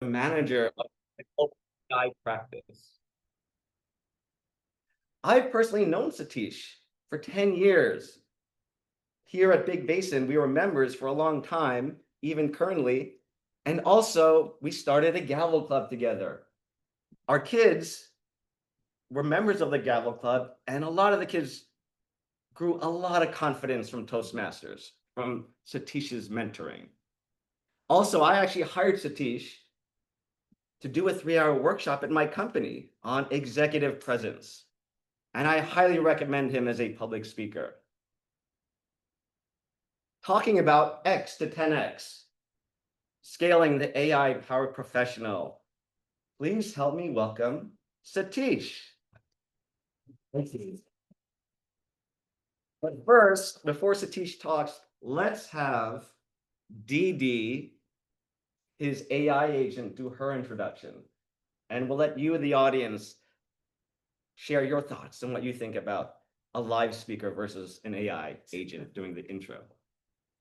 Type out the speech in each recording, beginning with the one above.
manager of the AI practice. I've personally known Satish for 10 years. Here at Big Basin, we were members for a long time, even currently. And also, we started a Gavel Club together. Our kids were members of the Gavel Club, and a lot of the kids grew a lot of confidence from Toastmasters, from Satish's mentoring. Also, I actually hired Satish to do a 3-hour workshop at my company on executive presence. And I highly recommend him as a public speaker. Talking about X to 10X, scaling the AI-powered professional. Please help me welcome Satish. Thank you. But first, before Satish talks, let's have Dee, his AI agent, do her introduction. And we'll let you, the audience, share your thoughts on what you think about a live speaker versus an AI agent doing the intro.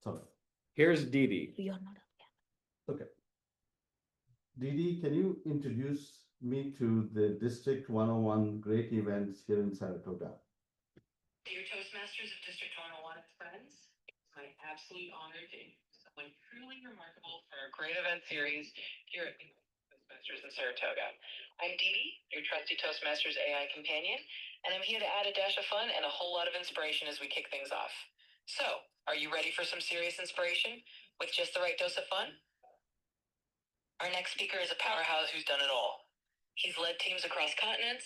So here's Dee. You're not on Okay. Dee, can you introduce me to the District 101 great events here in Saratoga? Dear Toastmasters of District 101 and friends, it's my absolute honor to introduce someone truly remarkable for our great event series here at Toastmasters in Saratoga. I'm Dee, your trusty Toastmasters AI companion, and I'm here to add a dash of fun and a whole lot of inspiration as we kick things off. So, are you ready for some serious inspiration with just the right dose of fun? Our next speaker is a powerhouse who's done it all. He's led teams across continents,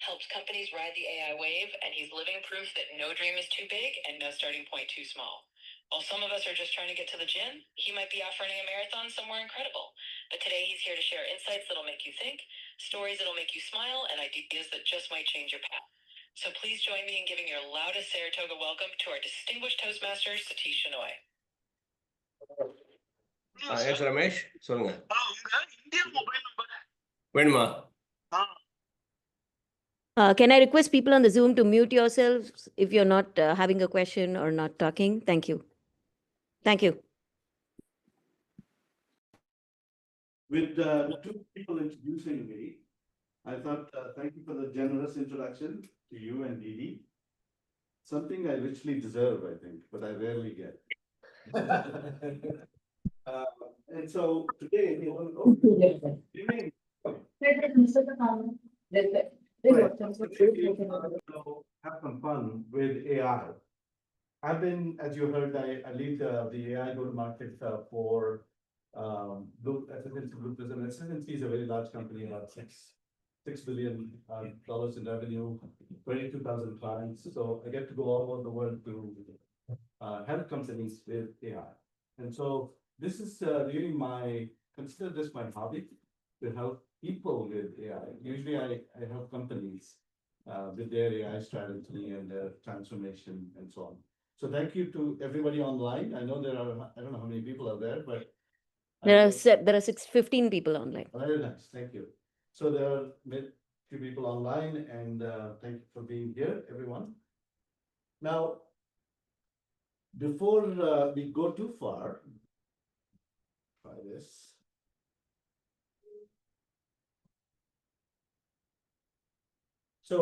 helps companies ride the AI wave, and he's living proof that no dream is too big and no starting point too small. While some of us are just trying to get to the gym, he might be off running a marathon somewhere incredible. But today he's here to share insights that'll make you think, stories that'll make you smile, and ideas that just might change your path. So please join me in giving your loudest Saratoga welcome to our distinguished Toastmaster, Satish Shenoy. Yes, Ramesh. சொல்லுங்க. வேணுமா? Can I request people on the Zoom to mute yourselves if you're not having a question or not talking? Thank you. Thank you. With two people introducing me, I thought, thank you for the generous introduction to you and Dee. Something I richly deserve, I think, but I rarely get. And so today, have some fun with AI. I've been, as you heard, I lead the AI go-to-market for Group Prism. SS&C is a very large company, about $6 billion in revenue, 22,000 clients. So I get to go all over the world to help companies with AI. And so this is really consider this my hobby, to help people with AI. Usually I help companies with their AI strategy and their transformation and so on. So thank you to everybody online. I know there are, I don't know how many people are there, but there are 15 people online. Very nice, thank you. So there are a few people online, and thank you for being here, everyone. Now, before we go too far, try this. So,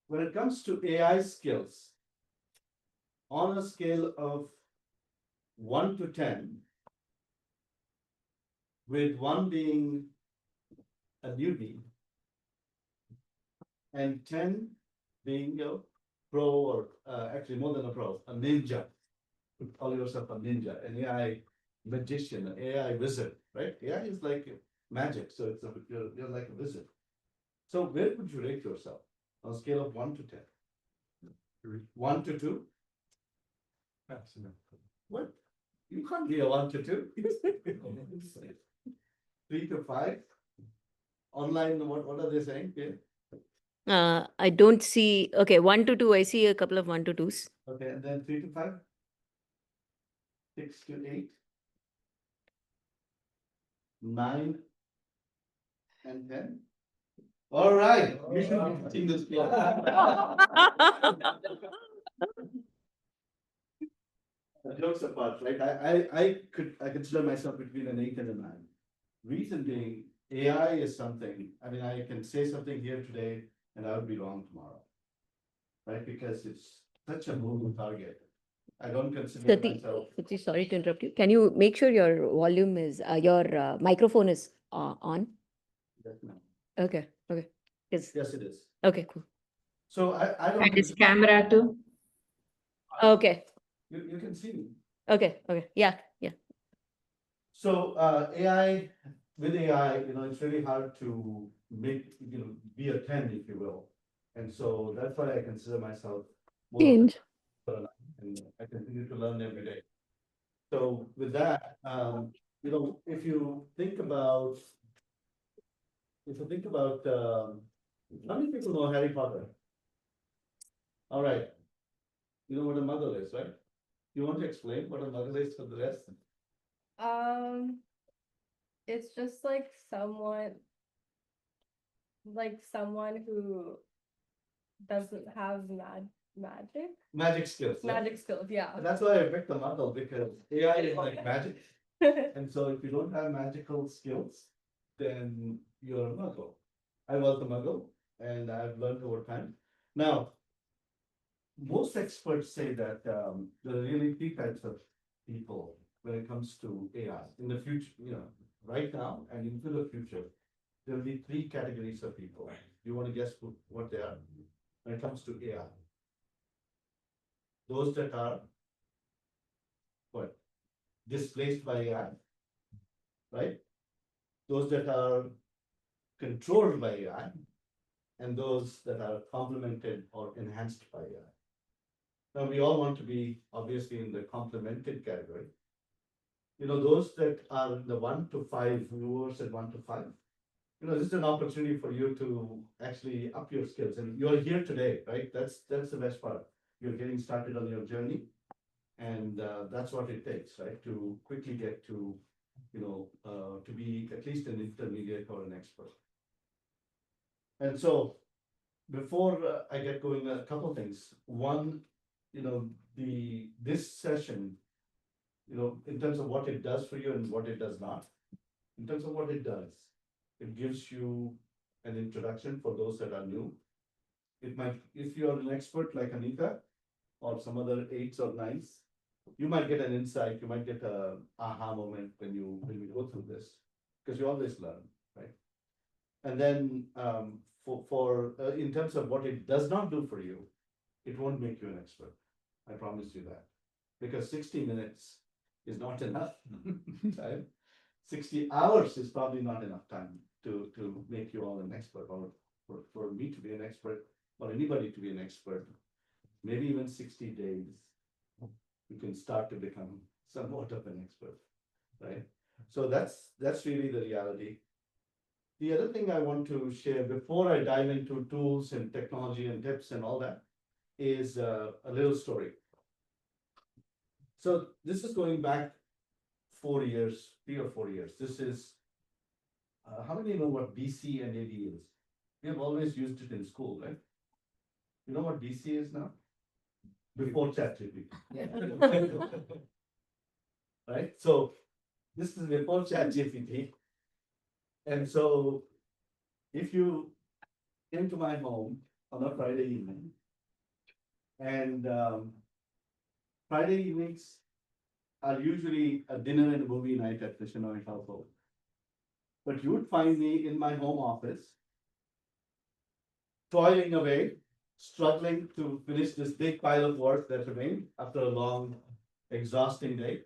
when it comes to AI skills, on a scale of 1 to 10, with 1 being a newbie and 10 being a pro, or actually more than a pro, a ninja. You call yourself a ninja, an AI magician, an AI wizard, right? AI is like magic, so you're like a wizard. So where would you rate yourself on a scale of 1 to 10? 1 to 2? What? You can't be a 1 to 2. 3 to 5? Online, what are they saying here? I don't see. Okay, 1 to 2. I see a couple of 1 to 2s. Okay, and then 3 to 5? 6 to 8? 9 and 10? All right, you should be teaching this class. Jokes apart, right? I consider myself between an 8 and a 9. Reason being, AI is something, I mean, I can say something here today and I would be wrong tomorrow. Right, because it's such a moving target. I don't consider myself. Satish, sorry to interrupt you. Can you make sure your volume is, your microphone is on? Yes, ma'am. Okay, okay. Yes, Yes, it is. okay, cool. So I don't. And his camera too. Okay, You can see me. okay, okay. Yeah, yeah. So AI, with AI, it's really hard to make, be a 10, if you will. And so that's why I consider myself more of a Change. learner, and I continue to learn every day. So with that, if you think about, how many people know Harry Potter? All right. You know what a muggle is, right? You want to explain what a muggle is for the rest? Um, it's just like someone who doesn't have magic. Magic skills. Yeah. Magic skills, yeah. And that's why I picked the muggle, because AI is like magic. And so if you don't have magical skills, then you're a muggle. I was a muggle and I've learned over time. Now, most experts say that there are really three types of people when it comes to AI. In the future, right now and into the future, there will be three categories of people. Do you want to guess what they are when it comes to AI? Those that are what? Displaced by AI, right? Those that are controlled by AI, and those that are complemented or enhanced by AI. Now, we all want to be obviously in the complemented category. Those that are in the 1 to 5, viewers at 1 to 5, this is an opportunity for you to actually up your skills. And you're here today, right? That's the best part. You're getting started on your journey. And that's what it takes, right? To quickly get to, to be at least an intermediate or an expert. And so before I get going, a couple things. One, this session, in terms of what it does for you and what it does not. In terms of what it does, it gives you an introduction for those that are new. It might, if you're an expert like Anita or some other 8s or 9s, you might get an insight, you might get a aha moment when you go through this, because you always learn, right? And then in terms of what it does not do for you, it won't make you an expert. I promise you that, because 60 minutes is not enough time. 60 hours is probably not enough time to make you all an expert, or for me to be an expert, or anybody to be an expert. Maybe even 60 days, you can start to become somewhat of an expert, right? So that's really the reality. The other thing I want to share before I dive into tools and technology and tips and all that is a little story. So this is going back 4 years, 3 or 4 years. This is, how many know what BC and AD is? We have always used it in school, right? You know what BC is now? Before ChatGPT. Right? So this is before ChatGPT. And so if you came to my home on a Friday evening, and Friday evenings are usually a dinner and a movie night at the Shenoy household. But you would find me in my home office, toiling away, struggling to finish this big pile of work that remained after a long, exhausting day.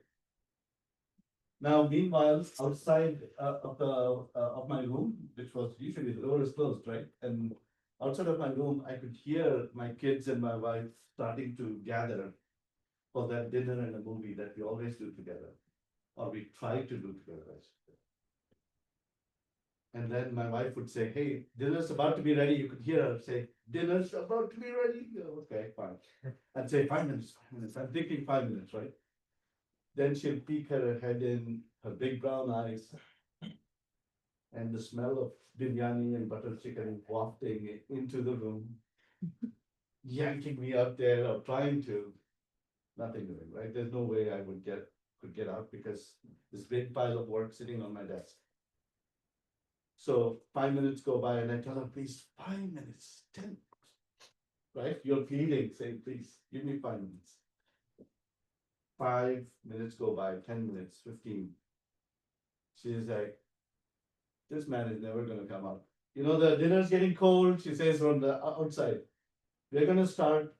Now, meanwhile, outside of my room, which was usually the door is closed, right? And outside of my room, I could hear my kids and my wife starting to gather for that dinner and a movie that we always do together, or we try to do together. And then my wife would say, "Hey, dinner's about to be ready." You could hear her say, "Dinner's about to be ready." Okay, fine. I'd say 5 minutes, 5 minutes. I'm thinking 5 minutes, right? Then she'll peek her head in, her big brown eyes, and the smell of biryani and butter chicken wafting into the room, yanking me out there or trying to. Nothing doing, right? There's no way I could get out, because this big pile of work sitting on my desk. So 5 minutes go by and I tell her, please, 5 minutes, 10. Right? You're pleading, saying, please, give me 5 minutes. 5 minutes go by, 10 minutes, 15. She's like, this man is never gonna come out. You know, the dinner's getting cold, she says from the outside. We're gonna start.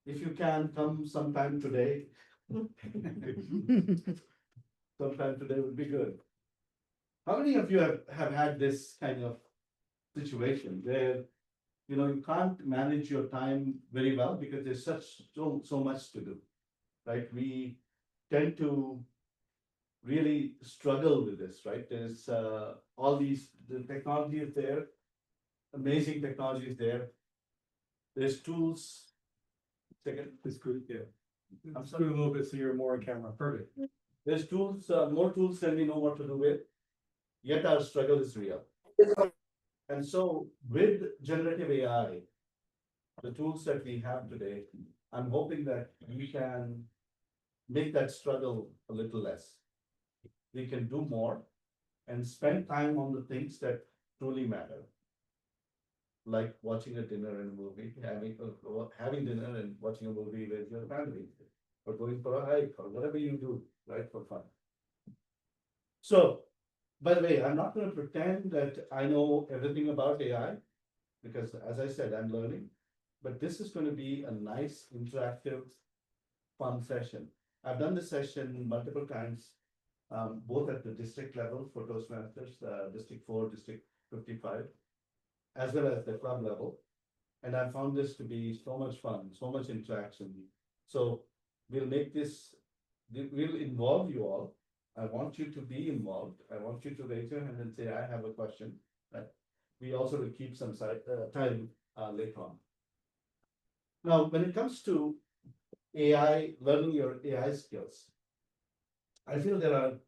If you can, come sometime today. Sometime today would be good. How many of you have had this kind of situation where, you know, you can't manage your time very well because there's so much to do, right? We tend to really struggle with this, right? There's all these, the technology is there, amazing technology is there. There's tools. Second, It's good, yeah. I'm Scoot sorry. a little bit so you're more on camera, perfect. There's tools, more tools than we know what to do with. Yet our struggle is real. And so with generative AI, the tools that we have today, I'm hoping that we can make that struggle a little less. We can do more and spend time on the things that truly matter. Like watching a dinner and a movie, having dinner and watching a movie with your family, or going for a hike, or whatever you do, right, for fun. So, by the way, I'm not going to pretend that I know everything about AI, because as I said, I'm learning. But this is going to be a nice, interactive, fun session. I've done this session multiple times, both at the district level for Toastmasters, District 4, District 55, as well as the club level. And I found this to be so much fun, so much interaction. So we'll make this, we'll involve you all. I want you to be involved. I want you to raise your hand and say, I have a question. Right? We also will keep some time later on. Now, when it comes to AI, learning your AI skills, I feel there are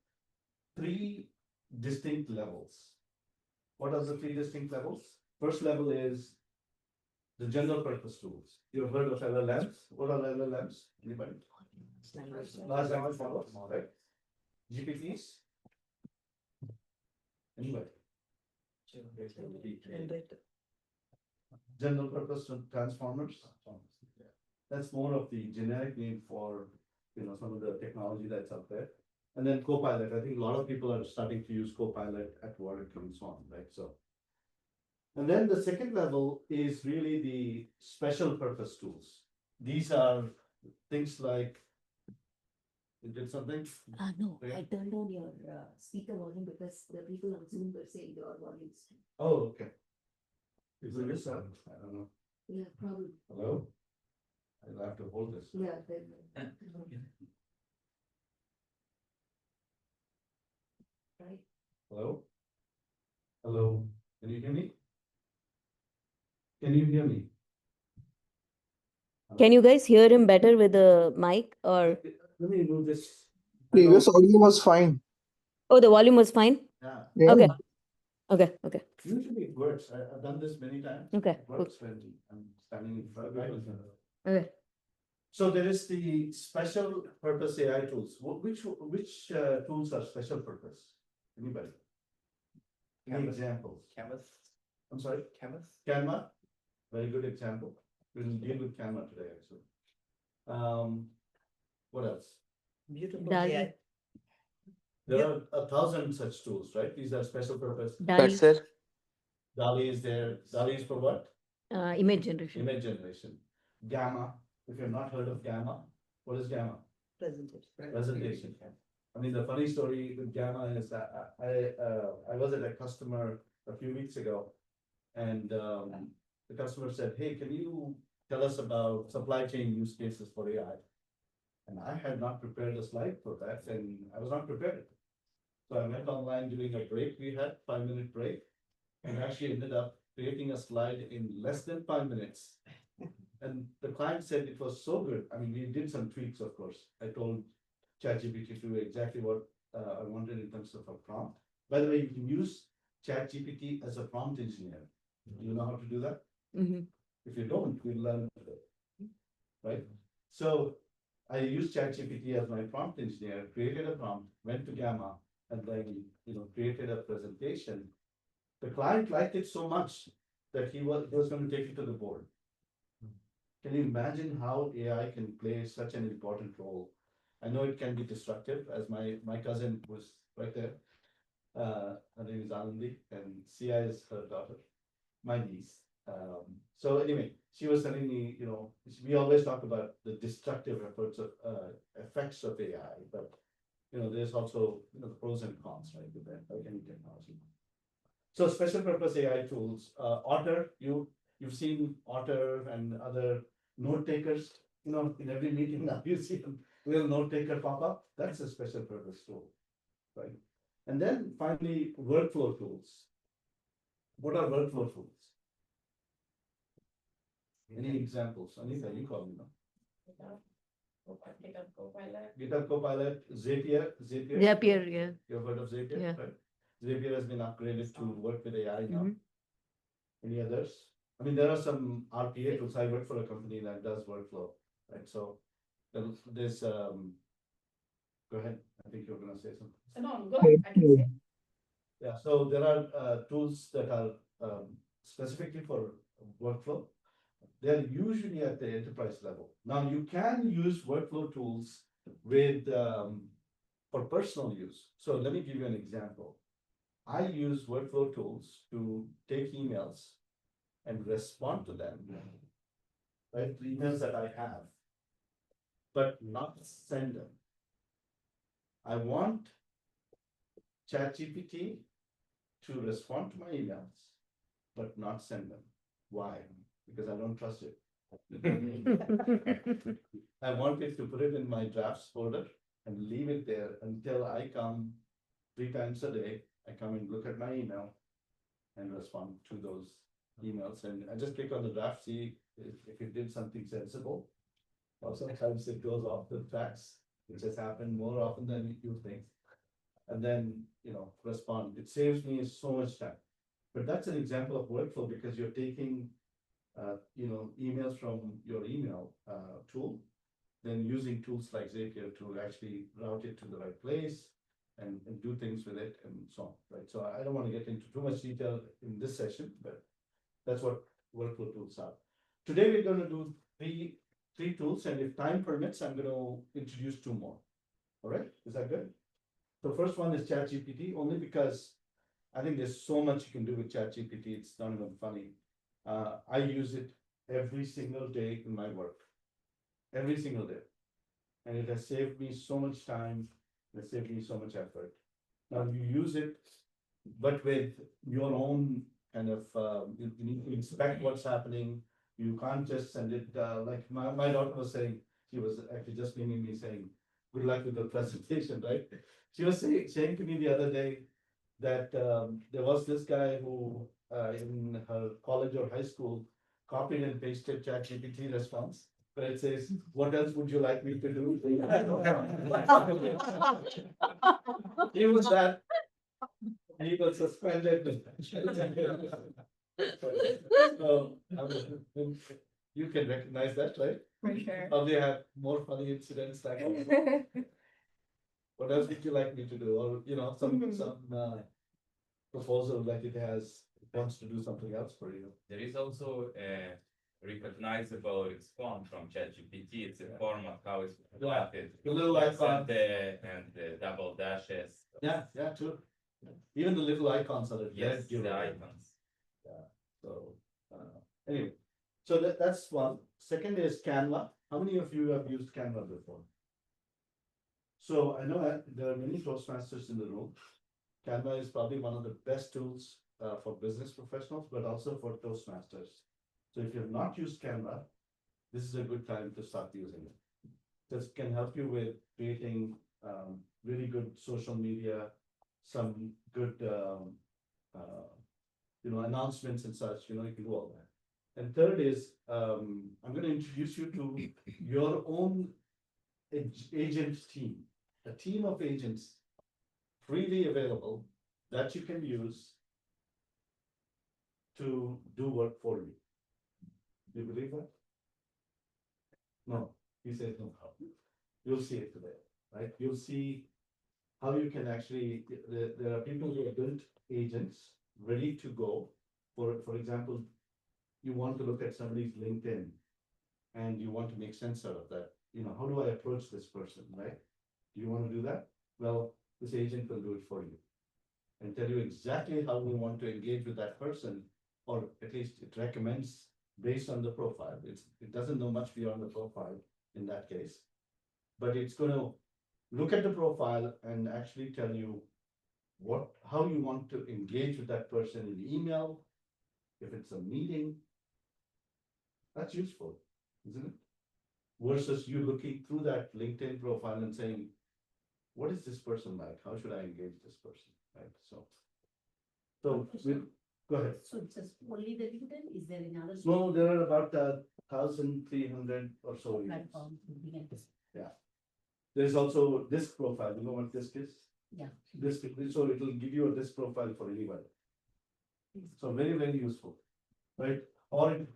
3 distinct levels. What are the 3 distinct levels? First level is the general purpose tools. You've heard of LLMs. What are LLMs? Anybody? Large language models, right? GPTs? Anybody? General purpose transformers. That's more of the generic name for, you know, some of the technology that's out there. And then Copilot. I think a lot of people are starting to use Copilot at work and so on, right? So, and then the second level is really the special purpose tools. These are things like, you did something? No, Yeah. I turned on your speaker volume because the people on Zoom were saying your volume is. Oh, okay. Is it this up? I don't know. Yeah, probably. Hello? I'll have to hold this. Yeah. Right. Hello? Hello? Can you hear me? Can you hear me? Can you guys hear him better with the mic or? Let me move this. Previous audio was fine. Oh, the volume was fine? Yeah, Yeah. Okay. Okay. usually it works. I've done this many times. Okay, It works when I'm standing in front, right? Okay. So there is the special purpose AI tools. Which tools are special purpose? Anybody? Any Canvas. examples? Canvas, I'm sorry, canvas. Canva, very good example. We'll deal with Canva today, actually. What else? Beautiful. Dali. There are 1,000 such tools, right? These are special purpose. Dali, DALI is there. DALI is for what? image generation. Image generation. Gamma, if you've not heard of Gamma, what is Gamma? Presentation. I mean, the funny story with Gamma is that I was at a customer a few weeks ago, and the customer said, hey, can you tell us about supply chain use cases for AI? And I had not prepared a slide for that, and I was not prepared. So I went online during a break we had, 5-minute break, and actually ended up creating a slide in less than 5 minutes. And the client said it was so good. I mean, we did some tweaks, of course. I told ChatGPT to do exactly what I wanted in terms of a prompt. By the way, you can use ChatGPT as a prompt engineer. Do you know how to do that? Mhm. If you don't, you'll learn today, right? So I used ChatGPT as my prompt engineer, created a prompt, went to Gamma, and then created a presentation The client liked it so much that he was going to take it to the board. Can you imagine how AI can play such an important role? I know it can be destructive, as my cousin was right there. Her name is Anandi, and Sia is her daughter, my niece. So anyway, she was telling me, we always talk about the destructive effects of AI, but there's also the pros and cons, right, with that, like any technology. So special purpose AI tools, Otter, you've seen Otter and other note takers, in every meeting now you see a little note taker pop up. That's a special purpose tool, right? And then finally, workflow tools. What are workflow tools? Any examples? Anita, you call me now. GitHub Copilot, Zapier. Zapier, yeah. You've heard of Zapier, Yeah. right? Zapier has been upgraded to work with AI now. Mhm. Any others? I mean, there are some RPA tools. I work for a company that does workflow, right? So there's, go ahead. I think you're gonna say something. No, go ahead, I can say. Yeah, so there are tools that are specifically for workflow. They're usually at the enterprise level. Now you can use workflow tools with for personal use. So let me give you an example. I use workflow tools to take emails and respond to them, right? The emails that I have, but not send them. I want ChatGPT to respond to my emails, but not send them. Why? Because I don't trust it. I want it to put it in my drafts folder and leave it there until I come 3 times a day. I come and look at my email and respond to those emails. And I just click on the draft, see if it did something sensible. Or sometimes it goes off the tracks, which has happened more often than you think. And then, respond. It saves me so much time. But that's an example of workflow because you're taking, emails from your email tool, then using tools like Zapier to actually route it to the right place and do things with it and so on, right? So I don't want to get into too much detail in this session, but that's what workflow tools are. Today, we're going to do three tools, and if time permits, I'm going to introduce 2 more. All right, is that good? The first one is ChatGPT, only because I think there's so much you can do with ChatGPT. It's not even funny. I use it every single day in my work, every single day. And it has saved me so much time, it has saved me so much effort. Now you use it, but with your own kind of, you need to inspect what's happening. You can't just send it, like my daughter was saying, she was actually just meeting me saying, good luck with the presentation, right? She was saying to me the other day that there was this guy who in her college or high school copied and pasted ChatGPT response, where it says, "What else would you like me to do?" He was that. He was suspended. So you can recognize that, right? For sure. Probably have more funny incidents like that. What else would you like me to do? Or some proposal like it wants to do something else for you. There is also a recognizable response from ChatGPT. It's a format how it's formatted. The little Yes, icon. and the double dashes. Yeah, true. Even the little icons are Yes, giveaway. the icons. Yeah. So anyway, so that's one. Second is Canva. How many of you have used Canva before? So I know that there are many Toastmasters in the room. Canva is probably one of the best tools for business professionals, but also for Toastmasters. So if you have not used Canva, this is a good time to start using it. This can help you with creating really good social media, some good announcements and such. You can do all that. And third is I'm going to introduce you to your own agent team, a team of agents freely available that you can use to do work for you. Do you believe that? No, he says no. You'll see it today, right? You'll see how you can actually, there are people who have built agents ready to go. For example, you want to look at somebody's LinkedIn and you want to make sense out of that. You know, how do I approach this person, right? Do you want to do that? Well, this agent will do it for you and tell you exactly how we want to engage with that person, or at least it recommends based on the profile. It doesn't know much beyond the profile in that case, but it's going to look at the profile and actually tell you how you want to engage with that person in email, if it's a meeting. That's useful, isn't it? Versus you looking through that LinkedIn profile and saying, what is this person like? How should I engage this person? Right? So go ahead. So just only the LinkedIn, is there another? No, there are about 1,300 or so. units. Platform would be like this. There's also disk profile. You know what disk is? Yeah. Disk, so it will give you a disk profile for anybody. So very, very useful, right? Or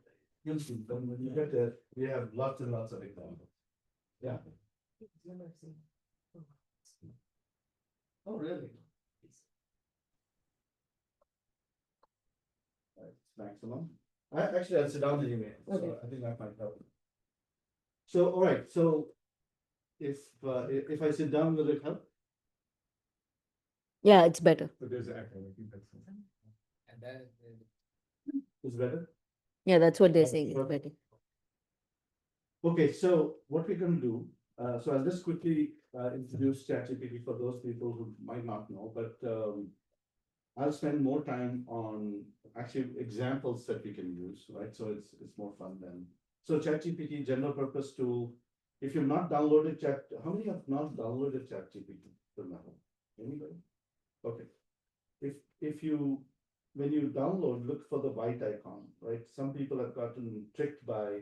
you'll see them when you get there. We have lots and lots of examples. Yeah. Oh, really? It's maximum. I'll sit down anyway. So I think that might help. So, all right. So if I sit down, will it help? Yeah, it's better. But there's an echo. I think that's. And then. Is better? Yeah, that's what they're saying. It's Okay. better. Okay, so what we're gonna do, so I'll just quickly introduce ChatGPT for those people who might not know, but I'll spend more time on actually examples that we can use, right? So it's more fun then. So ChatGPT, general purpose tool. If you've not downloaded how many have not downloaded ChatGPT till now? Anybody? Okay. When you download, look for the white icon, right? Some people have gotten tricked by,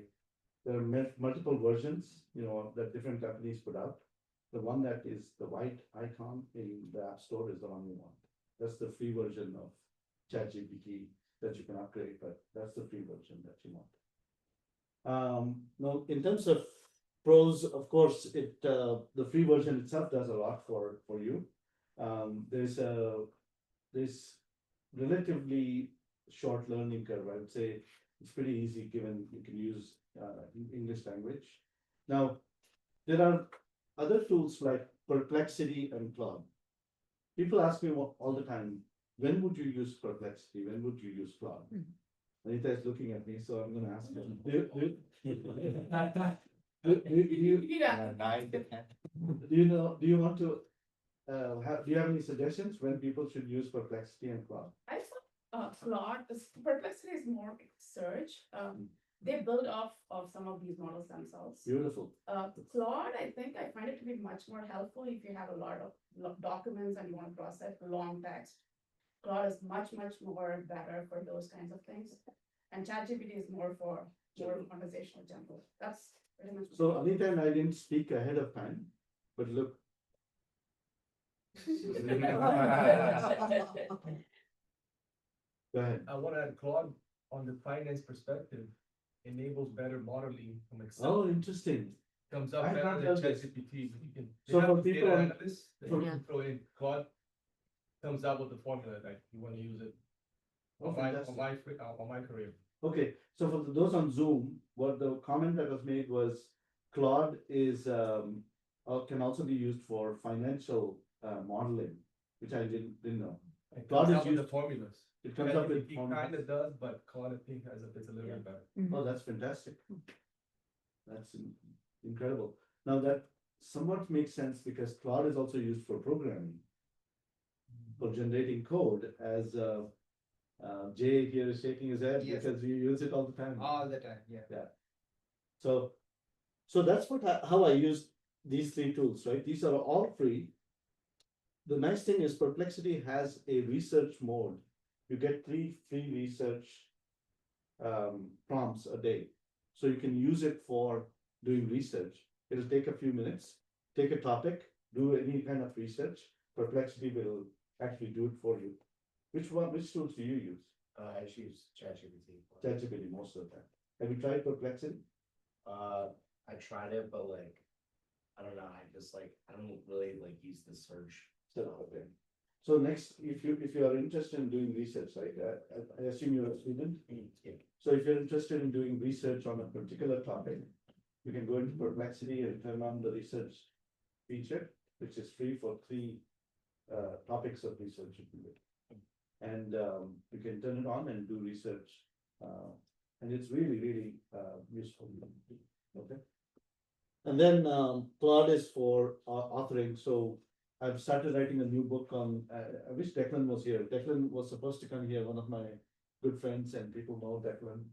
there are multiple versions, you know, that different companies put out. The one that is the white icon in the App Store is the one you want. That's the free version of ChatGPT that you can upgrade, but that's the free version that you want. Now, in terms of pros, of course, the free version itself does a lot for you. There's relatively short learning curve. I would say it's pretty easy given you can use English language. Now, there are other tools like Perplexity and Claude. People ask me all the time, when would you use Perplexity? When would you use Claude? Anita is looking at me, so I'm going to ask her. Do you want to do you have any suggestions when people should use Perplexity and Claude? I thought Claude, Perplexity is more search. They build off of some of these models themselves. Beautiful. Claude, I think I find it to be much more helpful if you have a lot of documents and you want to process long text. Claude is much more better for those kinds of things. And ChatGPT is more for more conversational general. That's pretty much. So Anita and I didn't speak ahead of time, but look. Go ahead. I want to add Claude on the finance perspective enables better modeling from Excel. Oh, interesting. Comes up I've better not than heard this. ChatGPT. So for people data on- analysts, that for- you can throw in Claude, comes out with the formula that you want to use it Oh, on fantastic. my career. Okay, so for those on Zoom, what the comment that was made was Claude is can also be used for financial modeling, which I didn't know. It Claude comes is out with the used- formulas. It comes up with He formulas. kind of does, but Claude, I think, it's a little bit better. Oh, that's fantastic. That's incredible. Now that somewhat makes sense because Claude is also used for programming, for generating code, as Jay here is shaking his head Yes. because we use it all the time. All the time, yeah. So that's how I use these three tools, right? These are all free. The nice thing is Perplexity has a research mode. You get 3 free research prompts a day. So you can use it for doing research. It'll take a few minutes, take a topic, do any kind of research. Perplexity will actually do it for you. Which tools do you use? I just use ChatGPT. ChatGPT most of the time. Have you tried Perplexity? I tried it, but like, I don't know, I don't really like use the search. So, okay. So next, if you are interested in doing research, right, I assume you're a student? So if you're interested in doing research on a particular topic, you can go into Perplexity and turn on the research feature, which is free for 3 topics of research you can do. And you can turn it on and do research. And it's really useful. Okay. And then Claude is for authoring. So I've started writing a new book on, I wish Declan was here. Declan was supposed to come here, one of my good friends, and people know Declan.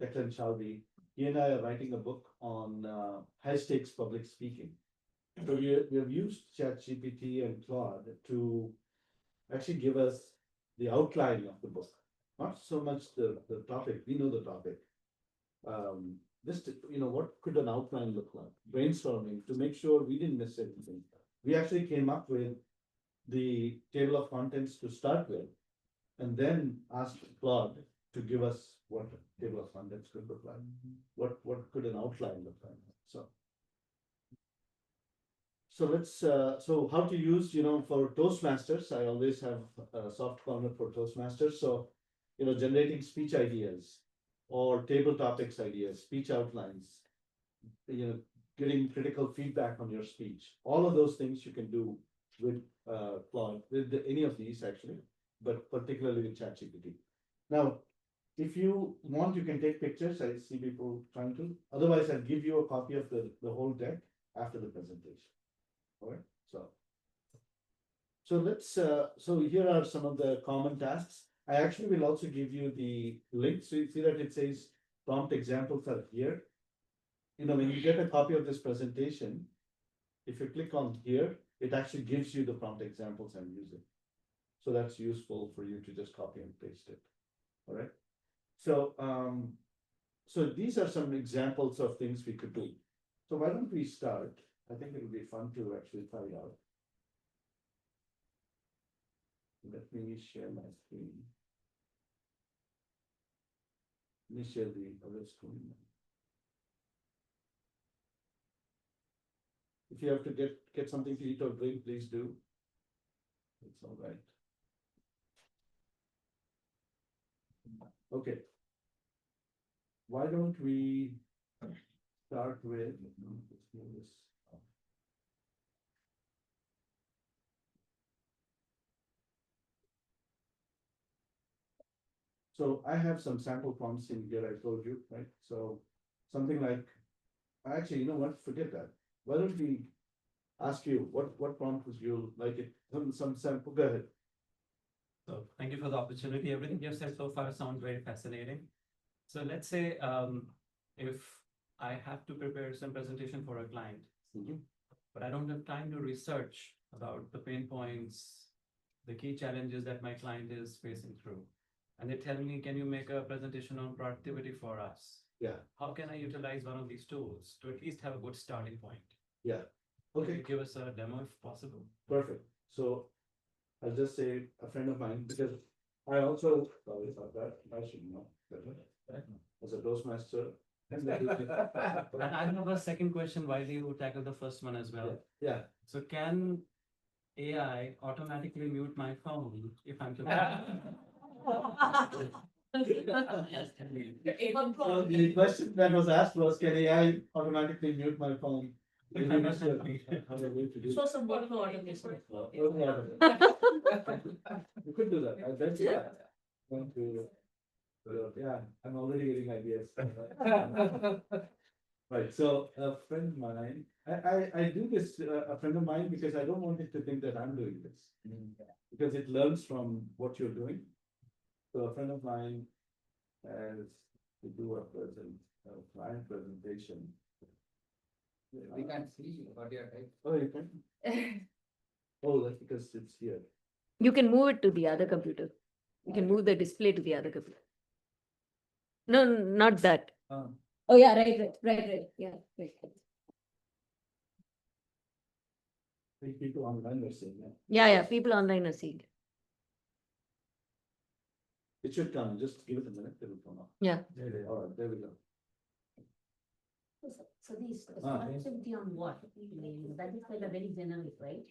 Declan Shalby. He and I are writing a book on high stakes public speaking. So we have used ChatGPT and Claude to actually give us the outline of the book. Not so much the topic, we know the topic. Just, what could an outline look like? Brainstorming to make sure we didn't miss anything. We actually came up with the table of contents to start with, and then asked Claude to give us what a table of contents could look like. What could an outline look like? So let's, so how to use, for Toastmasters, I always have a soft corner for Toastmasters. So, generating speech ideas or table topics ideas, speech outlines, getting critical feedback on your speech. All of those things you can do with Claude, with any of these actually, but particularly with ChatGPT. Now, if you want, you can take pictures. I see people trying to. Otherwise, I'll give you a copy of the whole deck after the presentation. All right, so let's, so here are some of the common tasks. I actually will also give you the link. So you see that it says prompt examples are here. When you get a copy of this presentation, if you click on here, it actually gives you the prompt examples I'm using. So that's useful for you to just copy and paste it. All right. So, so these are some examples of things we could do. So why don't we start? I think it'll be fun to actually try it out. Let me share my screen. Let me share the other screen. If you have to get something to eat or drink, please do. It's all right. Okay. Why don't we start with, let's move this up. So I have some sample prompts in here, I told you, right? So something like, actually, you know what, forget that. Why don't we ask you, what prompt would you like it? Some sample, go ahead. So thank you for the opportunity. Everything you've said so far sounds very fascinating. So let's say if I have to prepare some presentation for a client, but I don't have time to research about the pain points, the key challenges that my client is facing through. And they tell me, can you make a presentation on productivity for us? Yeah. How can I utilize one of these tools to at least have a good starting point? Yeah. Okay. Can you give us a demo if possible? Perfect. So I'll just say a friend of mine, because I also, sorry about that, I should know better. As a Toastmaster. And I have a second question while you tackle the first one as well. Yeah. So can AI automatically mute my phone if I'm talking? So the question that was asked was, can AI automatically mute my phone? You could do that. I bet you that. Yeah, I'm already getting ideas. Right, so a friend of mine, I do this, a friend of mine, because I don't want it to think that I'm doing this. Because it learns from what you're doing. So a friend of mine has to do a client presentation. We can't see what you're typing. Oh, you can? Oh, that's because it's here. You can move it to the other computer. You can move the display to the other computer. No, not that. Oh, yeah, right. Yeah, right. I think people online are saying that. Yeah, people online are seeing it. It should come, just give it a minute, it will come up. Yeah. All right, there we go. So these productivity on what? That is like a very generic, right?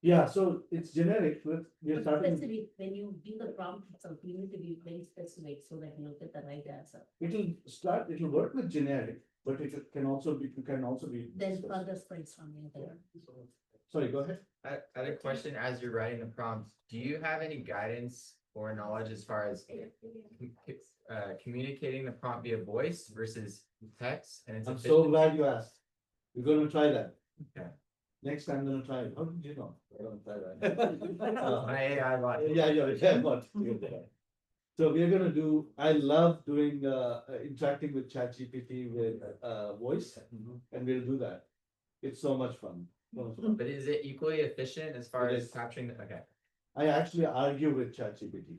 Yeah, so it's generic, we're starting, Specific, when you give the prompt, so you need to be very specific so that you get the right answer. it'll work with generic, but it can also be, Then specific. further spreads from there. Sorry, go ahead. I had a question as you're writing the prompt. Do you have any guidance or knowledge as far as communicating the prompt via voice versus text? And it's I'm so efficient? glad you asked. We're gonna try that. Okay. Next time I'm gonna try it. How did you know? We're gonna try that. My AI bot. Yeah, but. So we're gonna do, I love doing, interacting with ChatGPT with, voice, and we'll do that. It's so much fun. So much fun. But is it equally efficient as far It as is. capturing the, okay. I actually argue with ChatGPT.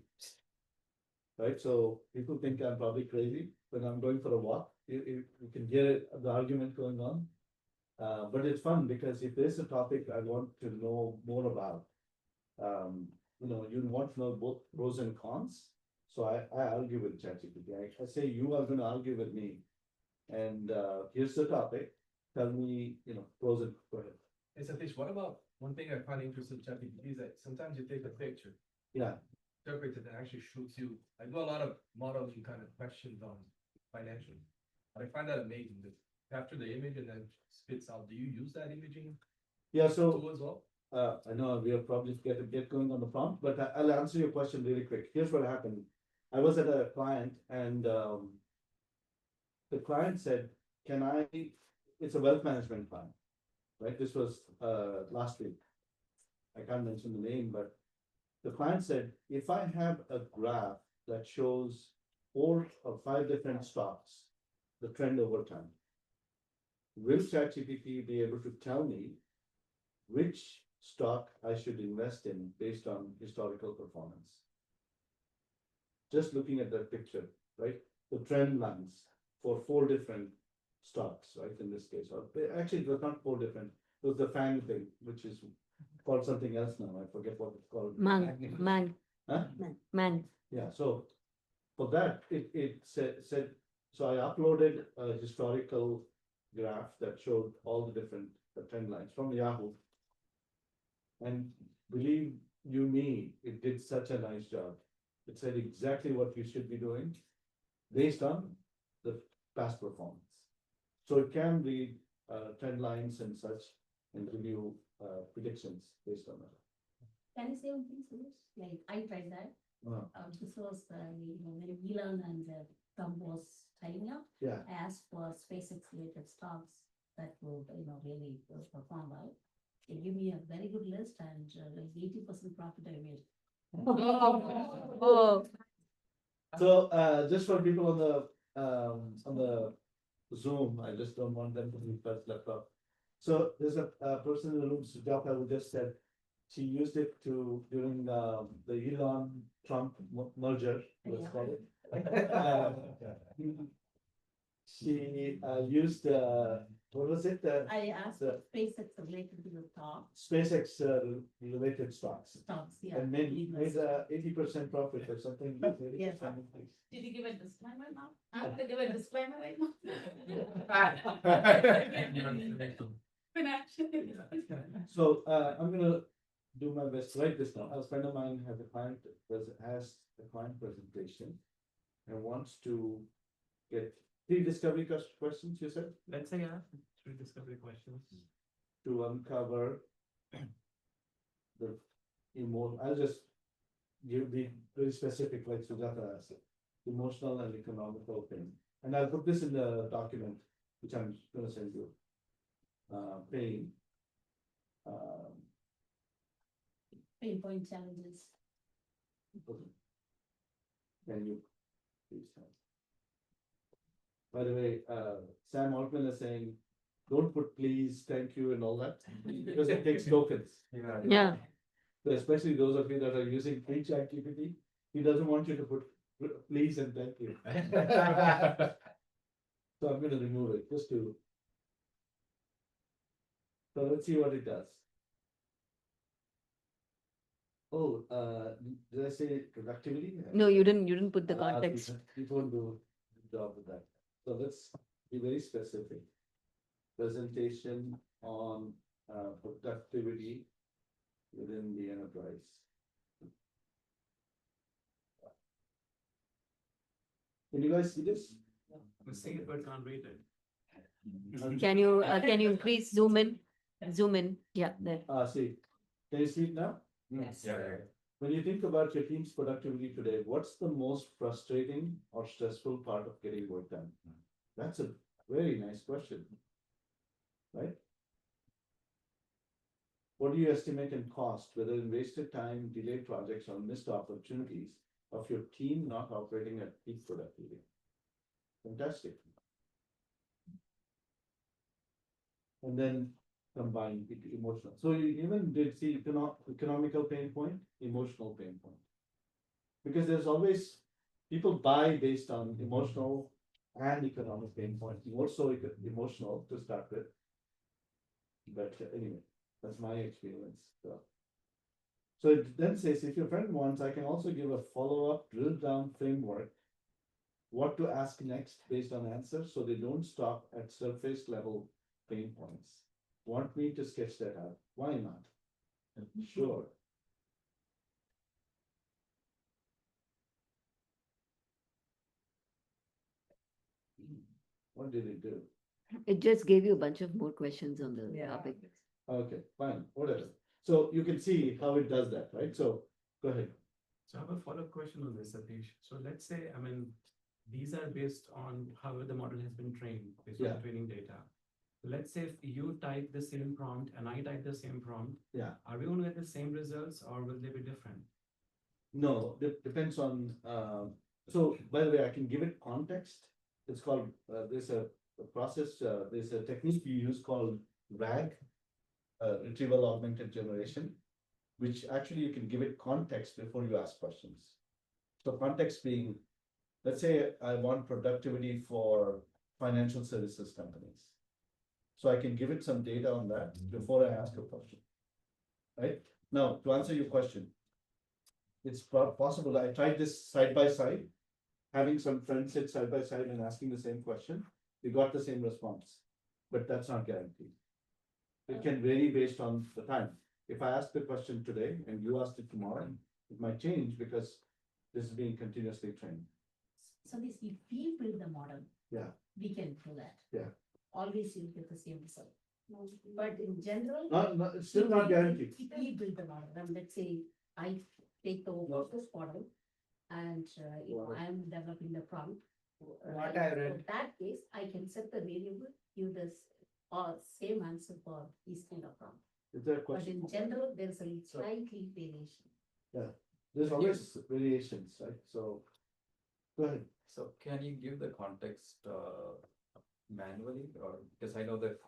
Right, so people think I'm probably crazy when I'm going for a walk, you can hear it, the argument going on. But it's fun because if there's a topic I want to know more about, you want to know both pros and cons. So I argue with ChatGPT. I say, you are gonna argue with me. And here's the topic, tell me, pros and cons. Hey Satish, what about, one thing I find interesting in ChatGPT is that sometimes you take a picture, Yeah, interpret it, and actually shoots you. I do a lot of modeling kind of questions on financial. I find that amazing, to capture the image and then spits out. Do you use that imaging yeah, so. tool as well? I know we are probably get going on the prompt, but I'll answer your question really quick. Here's what happened. I was at a client and the client said, it's a wealth management client, right? This was last week. I can't mention the name, but the client said, if I have a graph that shows 4 or 5 different stocks, the trend over time, will ChatGPT be able to tell me which stock I should invest in based on historical performance? Just looking at that picture, right? The trend lines for 4 different stocks, right? In this case, or actually it was not 4 different, it was the FANG thing, which is called something else now. I forget what it's called. Man. Huh? Man. Yeah, so for that, it said, so I uploaded a historical graph that showed all the different trend lines from Yahoo. And believe you me, it did such a nice job. It said exactly what you should be doing based on the past performance. So it can read trend lines and such and give you predictions based on that. Can I say one thing, Suresh? Like, I tried that. This was, when Elon and Trump was tying up. Yeah. I asked for SpaceX related stocks that would, really perform well. They give me a very good list and like 80% profit I made. Oh. So just for people on the Zoom, I just don't want them to be first laptop. So there's a person in the room, Sujata, who just said she used it during the Elon Trump merger, let's call it. She used what was it? I asked for SpaceX related to the top SpaceX related stocks. stocks, yeah. And made 80% profit or something. Yes. Did you give a disclaimer now? I have to give a disclaimer right now. So I'm gonna do my best to write this down. A friend of mine has a client presentation and wants to get 3 discovery questions, you said? Let's say, yeah, 3 discovery questions. To uncover the I'll just be very specific, like Sujata asked, emotional and economical thing. And I'll put this in the document, which I'm gonna send you. Pain. Pain point challenges. Can you please help? By the way, Sam Altman is saying, don't put please, thank you and all that, because it takes tokens. Yeah. So especially those of you that are using free ChatGPT, he doesn't want you to put please and thank you. So I'm gonna remove it, just to. So let's see what it does. Oh, did I say productivity? No, you didn't put the context. You won't do a job with that. So let's be very specific. Presentation on productivity within the enterprise. Can you guys see this? We see it but can't read it. Can you increase zoom in? Zoom in, yeah, there. See, can you see it now? Yes. Yeah. When you think about your team's productivity today, what's the most frustrating or stressful part of getting work done? That's a very nice question. Right? What do you estimate in cost, whether in wasted time, delayed projects, or missed opportunities of your team not operating at peak productivity? Fantastic. And then combine it emotional. So you even did see economical pain point, emotional pain point. Because there's always, people buy based on emotional and economic pain point, more so emotional to start with. But anyway, that's my experience. So it then says, if your friend wants, I can also give a follow-up drill down framework, what to ask next based on answers, so they don't stop at surface level pain points. Want me to sketch that out? Why not? Sure. What did it do? It just gave you a bunch of more questions on the topic. Okay, fine, whatever. So you can see how it does that, right? So go ahead. So I have a follow-up question on this, Satish. So let's say, I mean, these are based on how the model has been trained, based on Yeah. the training data. Let's say if you type the same prompt and I type the same prompt, Yeah. are we going to get the same results or will they be different? No, depends on, so by the way, I can give it context. It's called, there's a process, there's a technique we use called RAG, retrieval augmented generation, which actually you can give it context before you ask questions. So context being, let's say I want productivity for financial services companies. So I can give it some data on that before I ask a question. Right? Now, to answer your question, it's possible. I tried this side by side, having some friends sit side by side and asking the same question. We got the same response, but that's not guaranteed. It can vary based on the time. If I ask the question today and you asked it tomorrow, it might change because this is being continuously trained. So this, if we build the model, Yeah, we can do that. yeah. Always you'll get the same result. But in general. It's still not guaranteed. If we build the model, and let's say I take the workforce model and I am developing the prompt. What I read. In that case, I can set the variable, give this same answer for this kind of prompt. Is there a But question? in general, there's a slightly variation. Yeah, there's always variations, right? So, go ahead. So can you give the context manually, or because I know that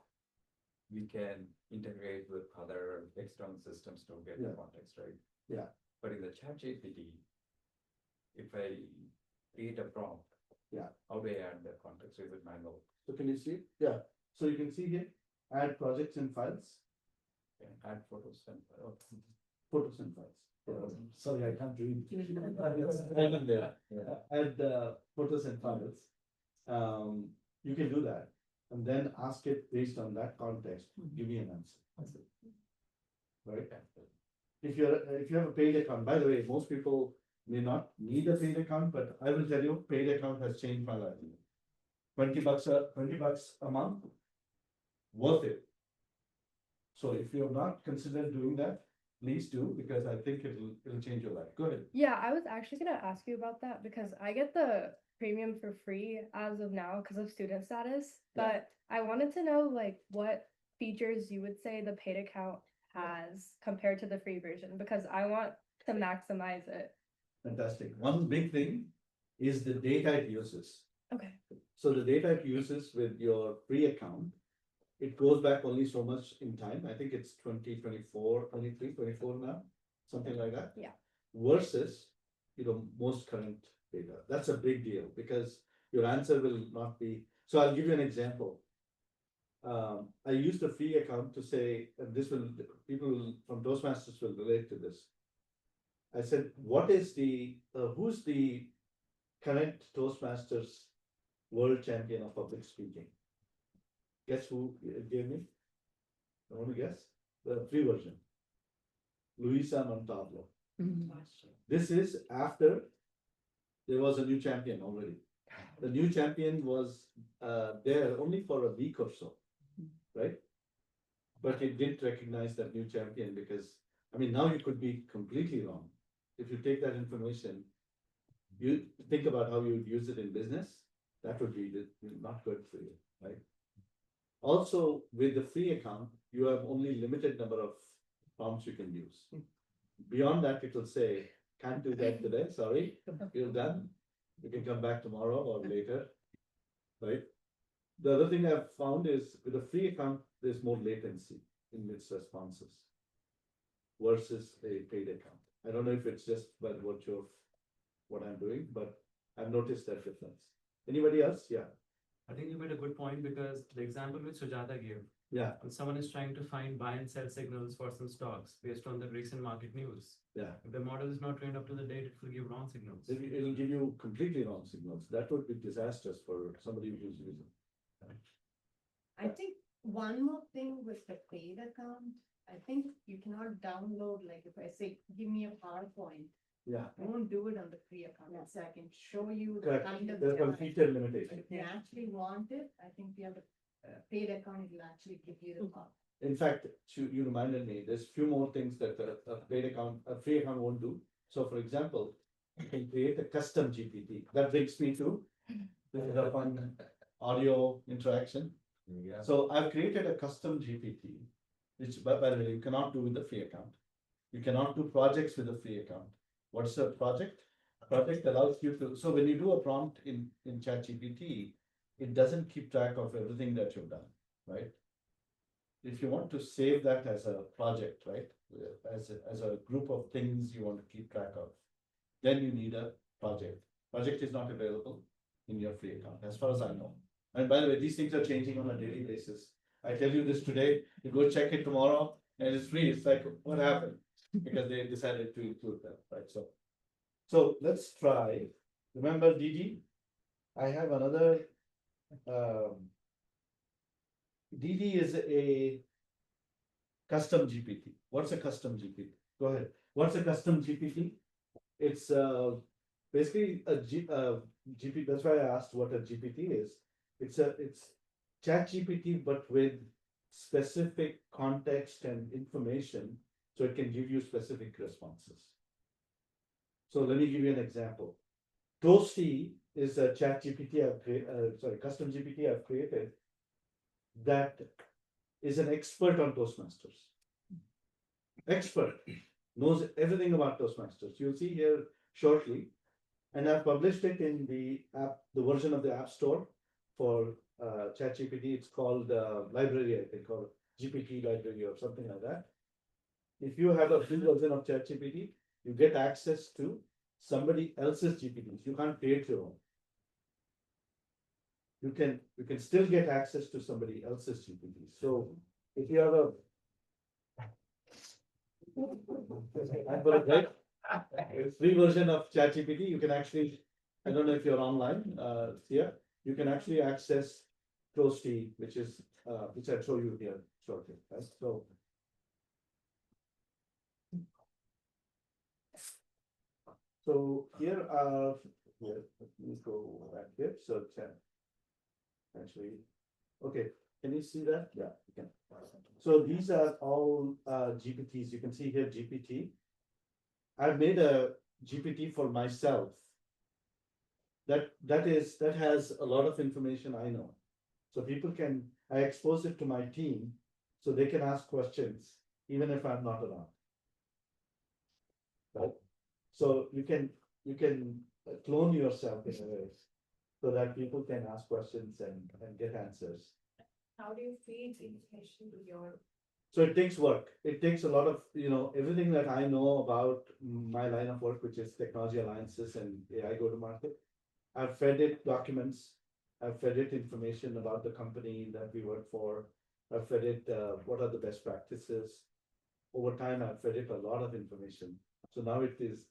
we can integrate with other external systems to get the context, right? Yeah. But in the ChatGPT, if I create a prompt, yeah, how do I add the context? Is it manual? So can you see? Yeah. So you can see here, add projects and files. Okay. Add photos and Photos and files. Sorry, I can't read. there. Yeah. Add photos and files. You can do that and then ask it based on that context. Give me an answer. Right? If you have a paid account, by the way, most people may not need a paid account, but I will tell you, paid account has changed my life. $20 a month, worth it. So if you have not considered doing that, please do, because I think it'll change your life. Go ahead. Yeah, I was actually gonna ask you about that because I get the premium for free as of now because of student status. But I wanted to know like what features you would say the paid account has compared to the free version because I want to maximize it. Fantastic. One big thing is the data it uses. Okay. So the data it uses with your free account, it goes back only so much in time. I think it's 2024, 23, 24 now, something like that. Yeah. Versus, most current data. That's a big deal because your answer will not be. So I'll give you an example. I used a free account to say, and people from Toastmasters will relate to this. I said, what is who's the current Toastmasters world champion of public speaking? Guess who it gave me? I want to guess? The free version. Luisa Montalvo. Mhm. This is after there was a new champion already. The new champion was there only for a week or so, right? But it didn't recognize that new champion because, I mean, now you could be completely wrong. If you take that information, you think about how you would use it in business, that would be not good for you, right? Also, with the free account, you have only limited number of prompts you can use. Beyond that, it will say, can't do that today, sorry, you're done. You can come back tomorrow or later, right? The other thing I've found is with a free account, there's more latency in its responses versus a paid account. I don't know if it's just by virtue of what I'm doing, but I've noticed that difference. Anybody else? Yeah. I think you made a good point because the example which Sujata gave, Yeah. when someone is trying to find buy and sell signals for some stocks based on the recent market news. Yeah. If the model is not trained up to the date, it will give wrong signals. It'll give you completely wrong signals. That would be disastrous for somebody who's using. I think one more thing with the paid account, I think you cannot download, like if I say, give me a PowerPoint, Yeah. I won't do it on the free account, so I can show you the Correct. kind of. There's some data. feature limitation. If you actually want it, I think you have a paid account, it will actually give you the power. In fact, you reminded me, there's few more things that a paid account, a free account won't do. So for example, you can create a custom GPT. That brings me to, this is a fun audio interaction. Yeah. So I've created a custom GPT, which by the way, you cannot do with the free account. You cannot do projects with a free account. What's a project? Project allows you to, so when you do a prompt in ChatGPT, it doesn't keep track of everything that you've done, right? If you want to save that as a project, right? As a group of things you want to keep track of, then you need a project. Project is not available in your free account, as far as I know. And by the way, these things are changing on a daily basis. I tell you this today, you go check it tomorrow, and it's free. It's like, what happened? Because they decided to include that, right? So let's try. Remember DD? I have another. DD is a custom GPT. What's a custom GPT? Go ahead. What's a custom GPT? It's basically a GPT. That's why I asked what a GPT is. It's Chat GPT, but with specific context and information, so it can give you specific responses. So let me give you an example. Toasty is a Chat GPT I've created, custom GPT I've created that is an expert on Toastmasters. Expert, knows everything about Toastmasters. You'll see here shortly. And I've published it in the app, the version of the App Store for ChatGPT. It's called library, I think, or GPT library or something like that. If you have a free version of ChatGPT, you get access to somebody else's GPTs. You can't create your own. You can still get access to somebody else's GPTs. So if you have a free version of ChatGPT, you can actually, I don't know if you're online here, you can actually access Toasty, which I'll show you here shortly, right? So here let me go back here, so chat. Actually, okay, can you see that? Yeah, you can. So these are all GPTs. You can see here GPT. I've made a GPT for myself. That has a lot of information I know. So I expose it to my team so they can ask questions even if I'm not around. Right? So you can clone yourself in a way so that people can ask questions and get answers. How do you feed information to your? So it takes work. It takes a lot of, everything that I know about my line of work, which is technology alliances and AI go-to-market. I've fed it documents. I've fed it information about the company that we work for. I've fed it what are the best practices. Over time, I've fed it a lot of information. So now it is,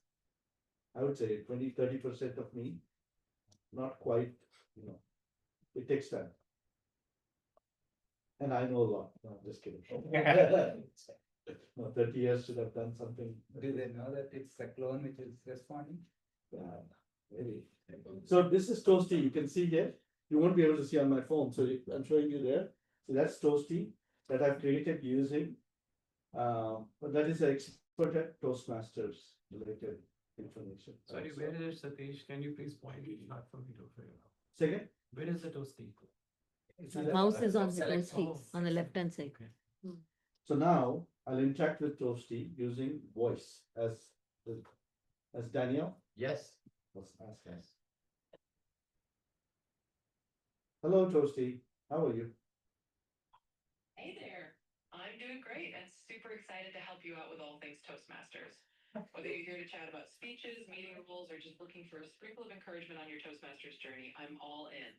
I would say 20–30% of me. Not quite, it takes time. And I know a lot. No, I'm just kidding. No, 30 years should have done something. Do they know that it's a clone which is responding? Yeah, maybe. So this is Toasty. You can see here. You won't be able to see on my phone. So I'm showing you there. So that's Toasty that I've created using. But that is an expert at Toastmasters related information. Sorry, where is it, Satish? Can you please point it? Not for me to figure out. Second. Where is the toasty? Mouse is on the toasty, on the left hand side. So now I'll interact with Toasty using voice as Daniel. Yes. Let's ask him. Hello, Toasty. How are you? Hey there, I'm doing great and super excited to help you out with all things Toastmasters. Whether you're here to chat about speeches, meeting rules, or just looking for a sprinkle of encouragement on your Toastmasters journey, I'm all in.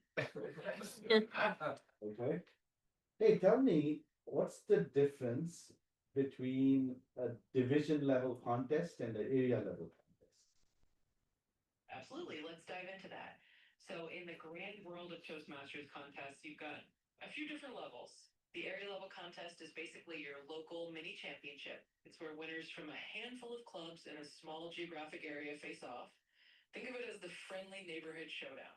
Okay. Hey, tell me, what's the difference between a division level contest and an area level contest? Absolutely, let's dive into that. So in the grand world of Toastmasters contests, you've got a few different levels. The area level contest is basically your local mini championship. It's where winners from a handful of clubs in a small geographic area face off. Think of it as the friendly neighborhood showdown.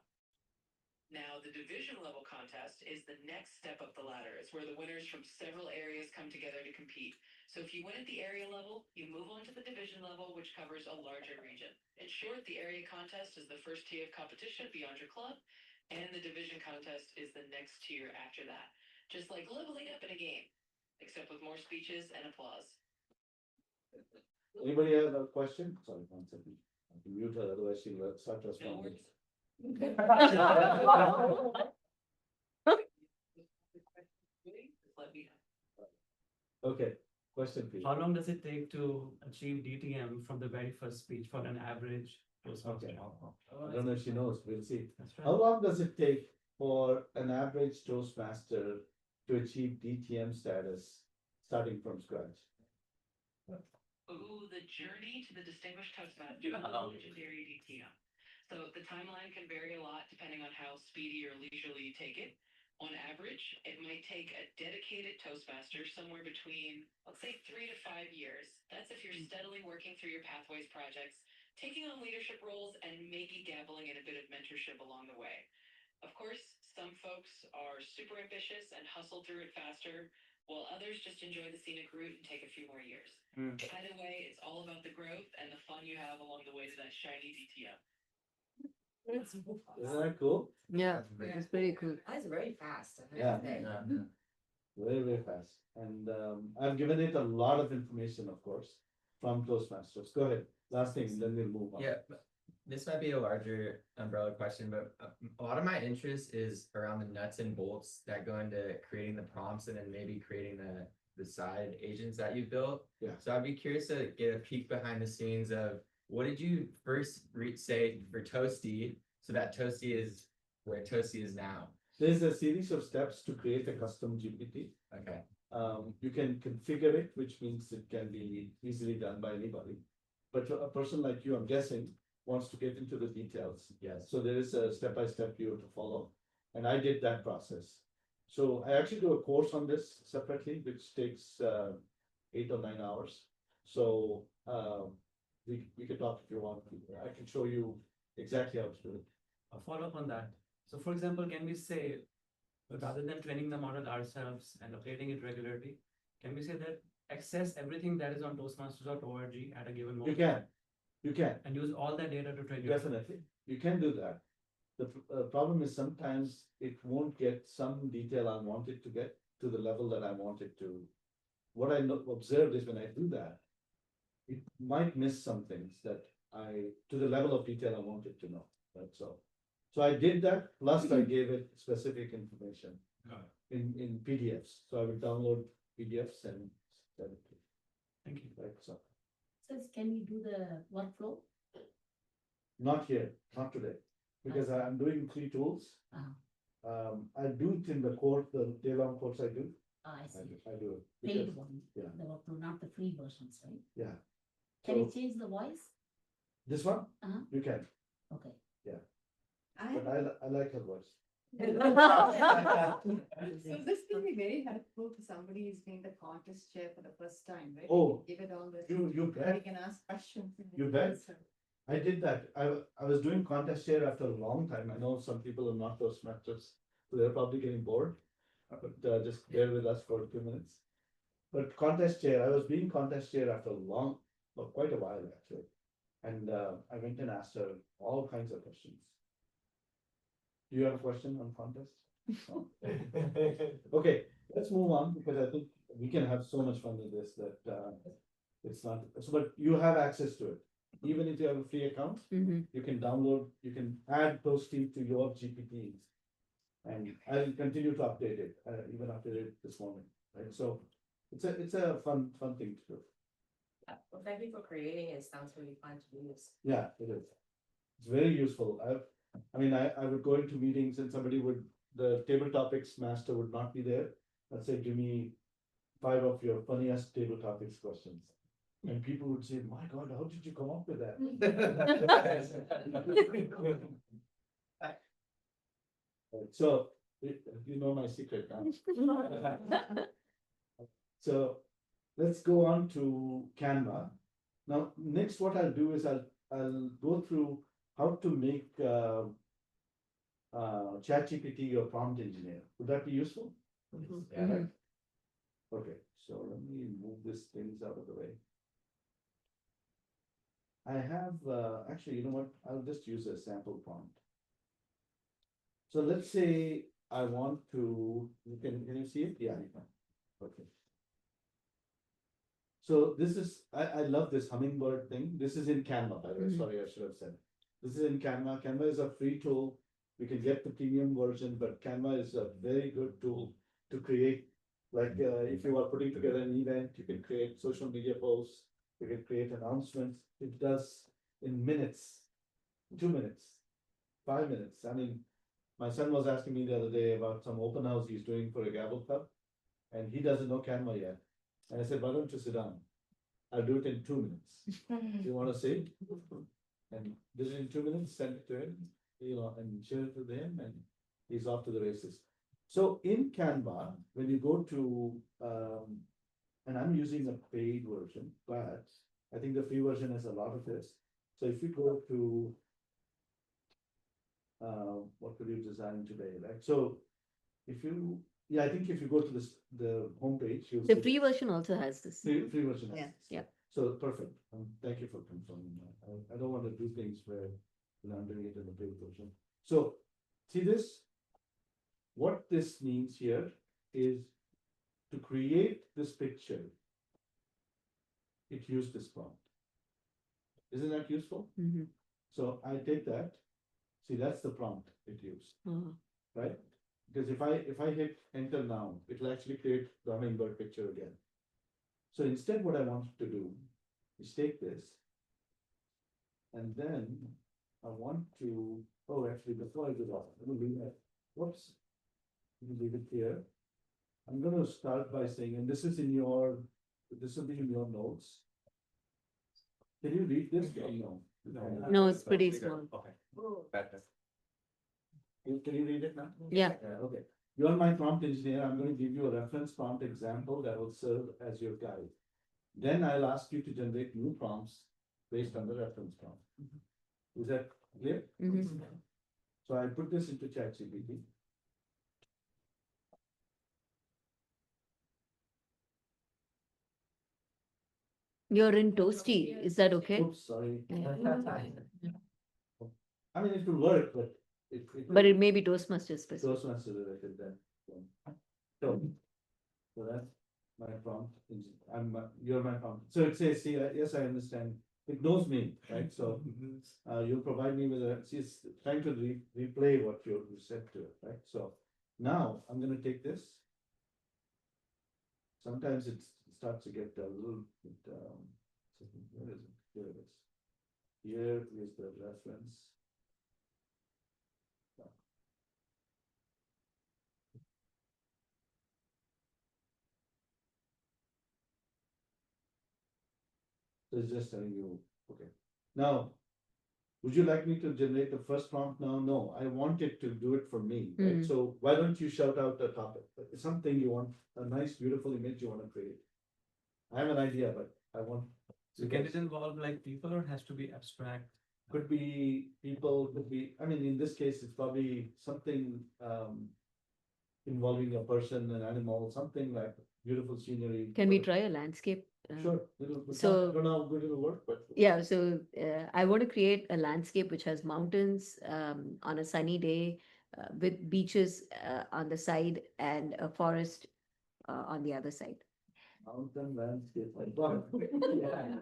Now, the division level contest is the next step up the ladder. It's where the winners from several areas come together to compete. So if you win at the area level, you move on to the division level, which covers a larger region. In short, the area contest is the first tier of competition beyond your club, and the division contest is the next tier after that. Just like leveling up in a game, except with more speeches and applause. Anybody have a question? Sorry, one second. I can mute her, otherwise she'll start No responding. worries. Let me know. Okay, question please. How long does it take to achieve DTM from the very first speech for an average Toastmaster? Okay. I don't know if she knows, we'll see. That's How right. long does it take for an average Toastmaster to achieve DTM status starting from scratch? Ooh, the journey to the distinguished Toastmaster, the legendary DTM. So the timeline can vary a lot depending on how speedy or leisurely you take it. On average, it might take a dedicated Toastmaster somewhere between, let's say, 3 to 5 years. That's if you're steadily working through your Pathways projects, taking on leadership roles, and maybe dabbling in a bit of mentorship along the way. Of course, some folks are super ambitious and hustle through it faster, while others just enjoy the scenic route and take a few more years. Either way, it's all about the growth and the fun you have along the way to that shiny DTM. Isn't that cool? Yeah, it's pretty cool. That's very fast. Yeah. Very, very fast. And I've given it a lot of information, of course, from Toastmasters. Go ahead. Last thing, then we'll move on. Yeah, this might be a larger umbrella question, but a lot of my interest is around the nuts and bolts that go into creating the prompts and then maybe creating the side agents that you built. Yeah. So I'd be curious to get a peek behind the scenes of what did you first say for Toasty so that Toasty is where Toasty is now? There's a series of steps to create a custom GPT. Okay. You can configure it, which means it can be easily done by anybody. But a person like you, I'm guessing, wants to get into the details. Yes. So there is a step-by-step you have to follow. And I did that process. So I actually do a course on this separately, which takes 8 or 9 hours. So we can talk if you want. I can show you exactly how to do it. A follow up on that. So for example, can we say, rather than training the model ourselves and updating it regularly, can we say that access everything that is on toastmasters.org at a given moment? You can. And use all that data to train your Definitely, you can do that. The problem is sometimes it won't get some detail I want it to get to the level that I want it to. What I observed is when I do that, it might miss some things that to the level of detail I want it to know, right? So I did that, plus I gave it specific information in PDFs. So I would download PDFs and send it to you. Thank you. Right, so. Says, can we do the workflow? Not here, not today, because I'm doing 3 tools. I do it in the day-long course I do. I see. I do it. Paid because- one, Yeah, the workflow, not the free versions, right? yeah. Can you So- change the voice? This one, Uh-huh. you can, Okay. but I like her voice. So this can be very helpful to somebody who's being the contest chair for the first time, right? Oh, Give it all the. you bet. You can ask questions. and You then bet. answer. I did that. I was doing contest chair after a long time. I know some people are not Toastmasters, so they're probably getting bored. But just bear with us for a few minutes. But contest chair, I was being contest chair after quite a while actually. And I went and asked her all kinds of questions. Do you have a question on contest? No? Okay, let's move on because I think we can have so much fun with this that it's not, so but you have access to it. Even if you have a free account, you can download, you can add Toasty to your GPTs. And I'll continue to update it, even update it this morning, right? So it's a fun thing to do. Well, thank you for creating it. Sounds really fun to use. Yeah, it is. It's very useful. I mean, I would go into meetings and the table topics master would not be there. I'd say, give me 5 of your funniest table topics questions. And people would say, my God, how did you come up with that? So, you know my secret now. So let's go on to Canva. Now, next what I'll do is I'll go through how to make ChatGPT your prompt engineer. Would that be useful? Yeah, right? Okay, so let me move these things out of the way. I have, actually, you know what? I'll just use a sample prompt. So let's say I want to, can you see it? Yeah, you can. Okay. So this is, I love this hummingbird thing. This is in Canva, by the way. Sorry, I should have said. This is in Canva. Canva is a free tool. You can get the premium version, but Canva is a very good tool to create. Like if you are putting together an event, you can create social media posts, you can create announcements. It does in minutes, 2 minutes, 5 minutes. I mean, my son was asking me the other day about some open house he's doing for a Gavel Club, and he doesn't know Canva yet. And I said, why don't you sit down? I'll do it in 2 minutes. You want to see? And do it in 2 minutes, send it to him, and share it with him, and he's off to the races. So in Canva, when you go to, and I'm using a paid version, but I think the free version has a lot of this. So if you go to, what could you design today, right? So if you, I think if you go to the homepage, you'll The see free version also has this. free version. Has Yeah, this. yeah. So perfect. Thank you for confirming that. I don't want to do things where I'm doing it in the paid version. So see this? What this means here is to create this picture, it used this prompt. Isn't that useful? So I take that. See, that's the prompt it used, right? Because if I hit enter now, it'll actually create the hummingbird picture again. So instead, what I wanted to do is take this, and then I want to, actually, before I do that, let me leave that. Whoops. Let me leave it here. I'm going to start by saying, and this will be in your notes. Can you read this? No. No, it's pretty small. Okay. Better. Can you read it now? Yeah. Okay. You're my prompt engineer. I'm going to give you a reference prompt example that will serve as your guide. Then I'll ask you to generate new prompts based on the reference prompt. Is that clear? So I put this into ChatGPT. You're in Toasty, is that okay? Oops, sorry. I mean, it will work, but But it may be Toastmaster specific. Toastmaster related then. So that's my prompt. You're my prompt. So it says, see, yes, I understand. It knows me, right? So you'll provide me with she's trying to replay what you said to it, right? So now I'm going to take this. Sometimes it starts to get a little bit, where is it? Here it is. Here is the reference. So it's just telling you, okay. Now, would you like me to generate the first prompt now? No, I want it to do it for me, right? Hmm. So why don't you shout out a topic, something you want, a nice, beautiful image you want to create? I have an idea, but I want. So can it involve like people or has to be abstract? Could be people, could be, I mean, in this case, it's probably something, involving a person, an animal, something like beautiful scenery. Can we try a landscape? Sure. So- I don't know how good it'll work, but. Yeah, so I want to create a landscape which has mountains on a sunny day with beaches on the side and a forest on the other side. Mountain landscape. Like, wow.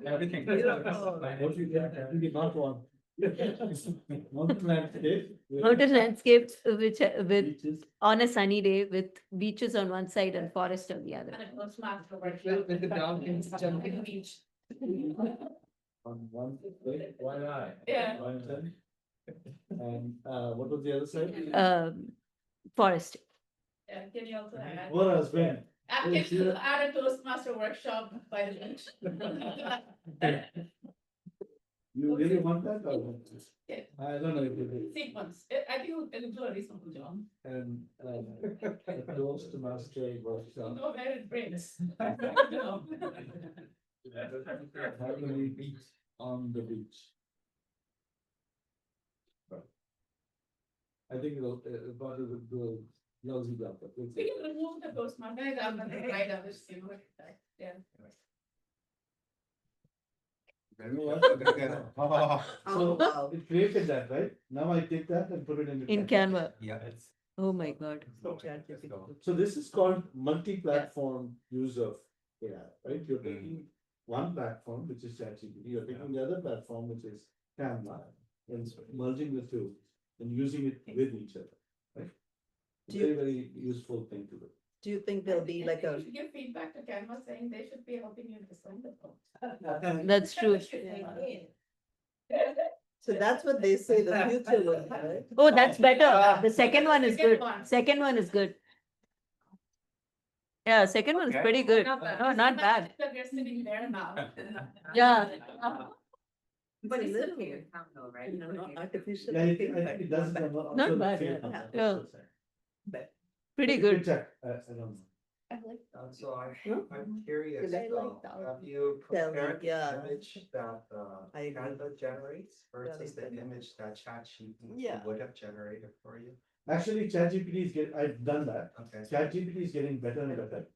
Everything. What you get, you did not want. Mountain landscape. Mountain landscapes which with Beaches. on a sunny day with beaches on one side and forest on the other. And a Toastmaster workshop. With the mountains jumping. Beach. On one, wait, why not? Yeah. Mountain. And, what was the other side? Forest. Yeah, can you also add? What else, Ben? Can you add a Toastmaster workshop by the beach? You really want that or? Yeah. I don't know if you do. Sequence, I think it'll do a reasonable job. And, a Toastmaster workshop. Know where it brings. Harmony beach on the beach. Right. I think it'll, part of the lousy job, but we'll We see. can remove the Toastmaster, I'm gonna write down this, you know, yeah. So it created that, right? Now I take that and put it In Canva. Yeah, it's. Oh my God. So this is called multi-platform use of AI, right? You're taking one platform, which is ChatGPT, you're taking the other platform, which is Canva, and merging the two and using it with each other, right? Very, very useful thing to do. Do you think there'll be like You a, should give feedback to Canva saying they should be helping you design the prompt. That's true. so that's what they say the future will be, right? Oh, that's better. The second one is Second good. one. Second one is good. Yeah, second one is Okay. pretty good. Not bad. No, not bad. That we're sitting there now. Yeah. But it's still here, right? You know, not artificial. Yeah, I think it does. Not bad, yeah. Pretty You good. can check, I don't know. I like So I'm curious, Because I like that. have you Tell me, compared yeah. the image that I agree. Canva generates versus the Correct. image that ChatGPT Yeah. would have generated for you? Actually, ChatGPT is I've done that. Okay. ChatGPT is getting better and better.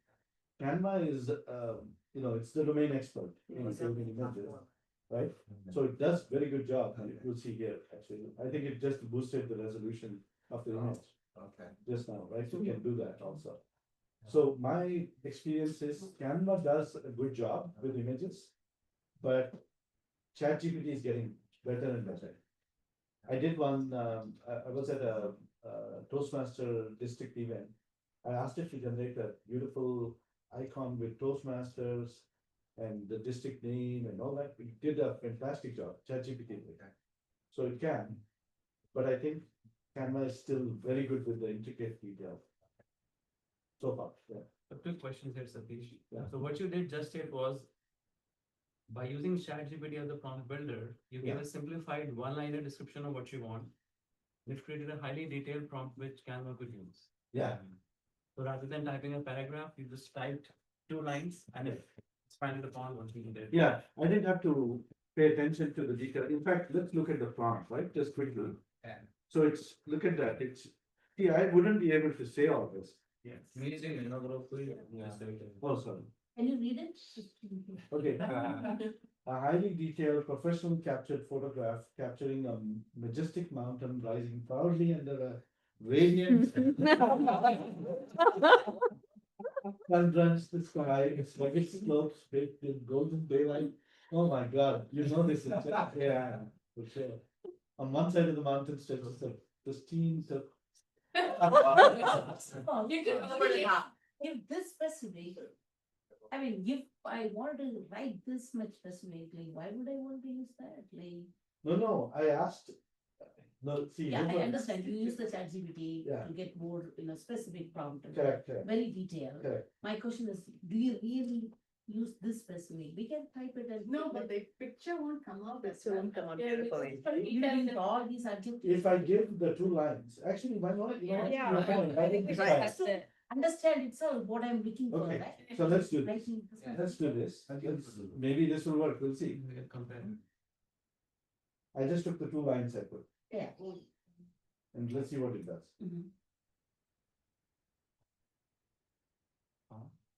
Canva is, it's the domain expert in creating images, right? So it does very good job, you'll see here, actually. I think it just boosted the resolution of the image Okay. just now, right? So we can do that also. So my experience is Canva does a good job with images, but ChatGPT is getting better and better. I did one, I was at a Toastmaster district event. I asked it to generate a beautiful icon with Toastmasters and the district name and all that. It did a fantastic job, ChatGPT did that. So it can, but I think Canva is still very good with the intricate detail. So far, yeah. So two questions here, Satish. Yeah. So what you did just it was by using ChatGPT as the prompt builder, you gave a simplified one-liner description of what you want. It created a highly detailed prompt which Canva could use. Yeah. So rather than typing a paragraph, you just typed 2 lines and it expanded upon what you did. Yeah, I didn't have to pay attention to the detail. In fact, let's look at the prompt, right? Just quickly. So it's, look at that. See, I wouldn't be able to say all this. Yes. Oh, sorry. Can you read it? Okay. A highly detailed professional captured photograph capturing a majestic mountain rising proudly under a radiant sun-drenched sky, its rugged slopes baked in golden daylight. Oh my God, you know this is yeah, for sure. On one side of the mountain stretches a pristine You could overlay. If this specific, I mean, if I wanted to write this much specifically, why would I want to use that? Like, No, I asked. No, see. yeah, look I what- understand. You use the ChatGPT Yeah. to get more, specific prompt. Correct, correct. Very detailed. Correct. My question is, do you really use this specific, we can type it as. No, but the picture won't come out. It won't come out Yeah, beautifully. You need all these adjectives. If I give the two lines, actually, why not? You know, Yeah. you're fine. Why don't we try it? That's it. Understand itself what I'm looking for, Okay, right? so let's do this. Writing this. Let's do this. Maybe this will work. We'll see. We can compare. I just took the two lines I put, Yeah. and let's see what it does. Mhm.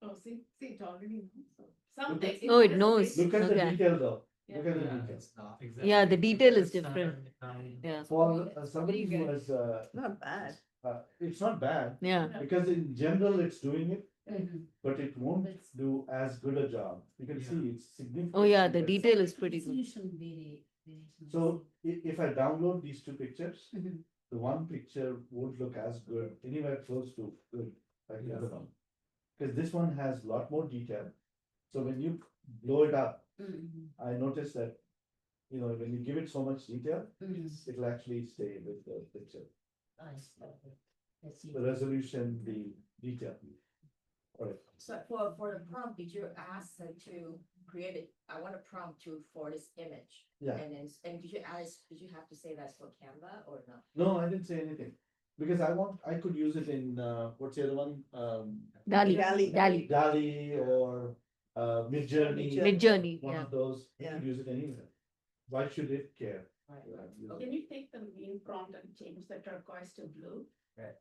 Oh, see, it already knows. Look Something. at- Oh, it knows. Look at the Okay. detail though. Yeah. Look at the Yeah, detail. it's not Yeah, the detail is It's different. not, Yeah. For somebody who has, Not bad. it's not bad, Yeah. because in general, it's doing it, Mhm. but it won't It's- do as good a job. You can Yeah. see it's significant. Oh, yeah, the detail is pretty good. Resolution variation. So if I download these two pictures, Mhm. the one picture won't look as good, anywhere close to good, like the other one. Because this one has a lot more detail. So when you blow it up, Mhm. I noticed that, you know, when you give it so much detail, Mhm. it'll actually stay with the picture. Nice, okay. Let's see. The resolution, the detail. Alright, So for the prompt, did you ask them to create it? I want a prompt for this image. Yeah. And did you have to say that's for Canva or no? no, I didn't say anything, because I could use it in, what's the other one? Dali. Dali. Dali. Dali or, Midjourney. Mid-journey, One yeah. of those, you Yeah. could use it anywhere. Why should it care? Can you take the main prompt and change the turquoise to blue? Right.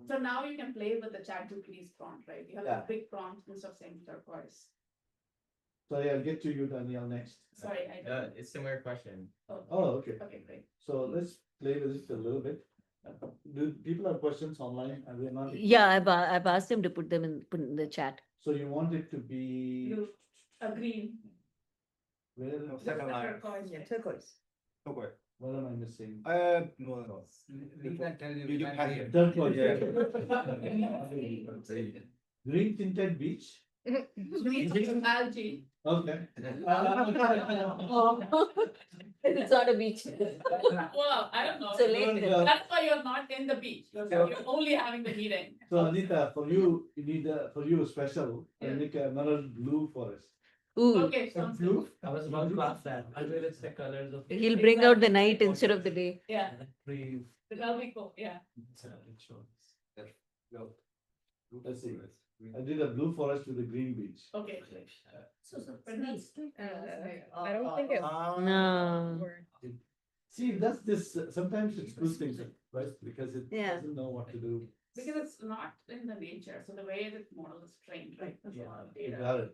So now you can play with the ChatGPT's prompt, right? You have Yeah. a big prompt instead of saying turquoise. Sorry, I'll get to you, Danielle, next. Sorry, I don't. It's similar question. Oh, okay. Okay, great. So let's play with it a little bit. Do people have questions online? Are they not? Yeah, I've asked him to put in the chat. So you want it to be Blue, green. where? Just the turquoise. Yeah, turquoise. Okay. What am I missing? No. We can tell you. You we can can't have see it. Turquoise. Green tinted beach? Green algae. Okay. It's not a beach. Well, I don't know. So late. That's why you're not in the beach. You're only having the meeting. So Anita, for you, you need for you special, I Yeah. make another blue forest. Ooh, Okay, sounds good. Blue? I was about to ask that. Unrealistic colors of. he'll bring out the night instead of the day. Yeah, Trees. that'll be cool, yeah. It shows. Let's see. I did a blue forest with a green beach. Okay. So, But that's I don't think it. No. See, that's this, sometimes it's good things, right? Because it Yeah. doesn't know what to do. because it's not in the nature, so the way the model is trained, right? There's a lot of You data. got it.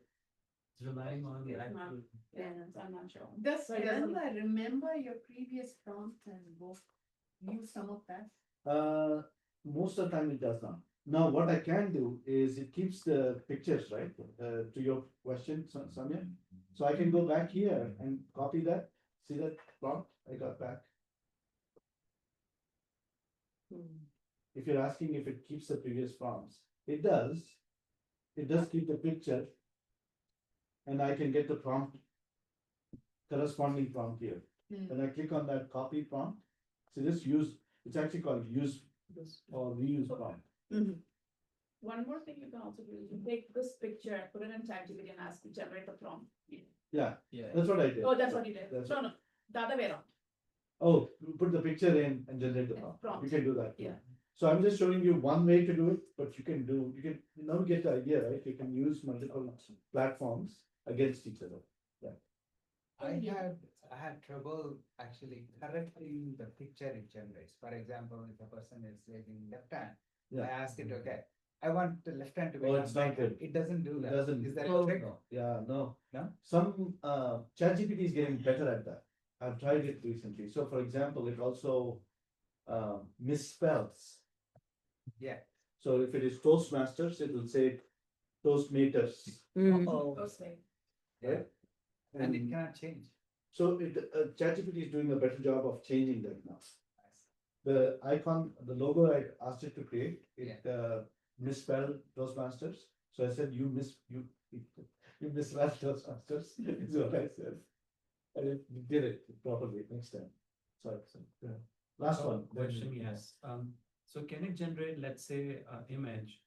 It's relying on It's actual. not- Yeah, so I'm not sure. Does So it doesn't- Canva remember your previous prompt and go use some of that? Most of the time it does not. Now, what I can do is it keeps the pictures, right? To your question, Samya. So I can go back here and copy that. See that prompt I got back? If you're asking if it keeps the previous prompts, it does. It does keep the picture. And I can get the prompt, corresponding prompt here. When I click on that copy prompt, so just use, it's actually called use or reuse prompt. One more thing you can also do is you take this picture, put it in ChatGPT and ask it generate the prompt. Yeah, Yeah. that's what I did. Oh, that's what you did. That's No, no, the other way around. Oh, you put the picture in and generate the Yeah, prompt. prompt. You can do that. too. Yeah. So I'm just showing you one way to do it, but you can now get the idea, right? You can use multiple platforms against each other. I had trouble actually correcting the picture it generates. For example, if a person is raising left hand, I Yeah. ask it, okay, I want the left hand to be. Oh, on it's not right hand." good. It doesn't do It that. doesn't. Is there Oh. a trick? Yeah, no. No? Some ChatGPT is getting better at that. I've tried it recently. So for example, it also misspells. Yeah. So if it is Toastmasters, it will say Toastmaters. Oh. Right? And it cannot change. So ChatGPT is doing a better job of changing that now. The icon, the logo I asked it to create, it misspelled Toastmasters. So I said, you misspelled Toastmasters, is what I said. And it did it properly next time. Sorry. Last one. Question, yes. So can it generate, let's say, image,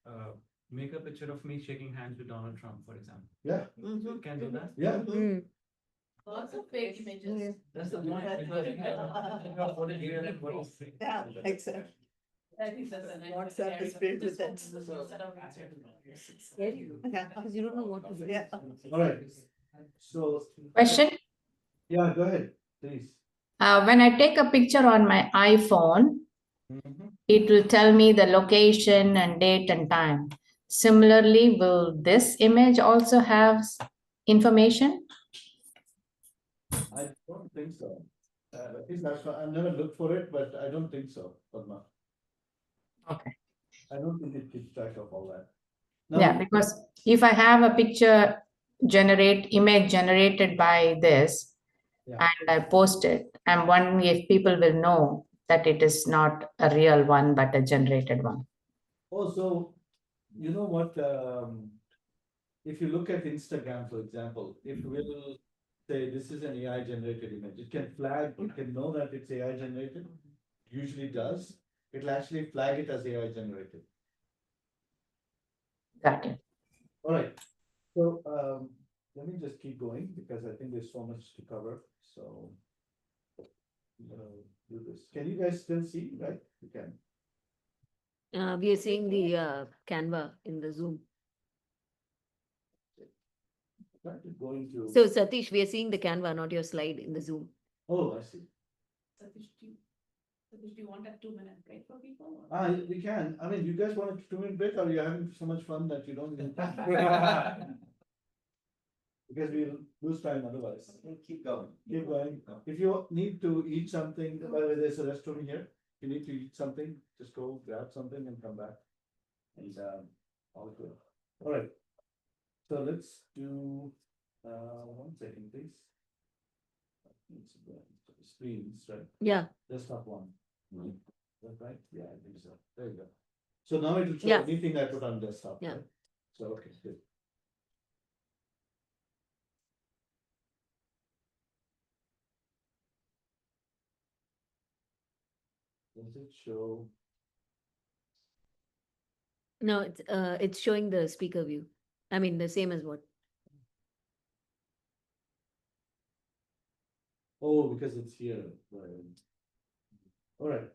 make a picture of me shaking hands with Donald Trump, for example. Yeah, You can do that? yeah. Lots of fake images. That's the point. Yeah, exactly. I think that's a nice. WhatsApp is great with that. Yeah, because you don't know what to do. Yeah. All right. So. Question, Yeah, go ahead, please. when I take a picture on my iPhone, Mhm. it will tell me the location and date and time. Similarly, will this image also have information? I don't think so. At least I've never looked for it, but I don't think so, Padma. Okay. I don't think it keeps track of all that. Yeah, Now, because if I have a picture image generated by this Yeah. and I post it, I'm wondering if people will know that it is not a real one, but a generated one. oh, so, you know what, if you look at Instagram, for example, it will say this is an AI generated image. It can flag, it can know that it's AI generated, usually does. It'll actually flag it as AI generated. Got it. All right, so, let me just keep going because I think there's so much to cover, so. I'm gonna do this. Can you guys still see, right? You can. We are seeing the Canva in the Zoom. Try to go into. So Satish, we are seeing the Canva, not your slide in the Zoom. Oh, I see. Satish, do you want a 2-minute break for people? We can. I mean, you guys want a 2-minute break, or you're having so much fun that you don't even. Because we'll lose time otherwise. Keep going. Keep going. If you need to eat something, by the way, there's a restroom here. If you need to eat something, just go grab something and come back. And all good. All right. So let's do 1 second, please. Screens, right? Yeah. Desktop 1. Is that right? Yeah, I think so. There you go. So now it will show Yeah. anything I put on desktop. Yeah. Right? So okay, good. Does it show? No, it's showing the speaker view. I mean, the same as what? Oh, because it's here. Right. All right.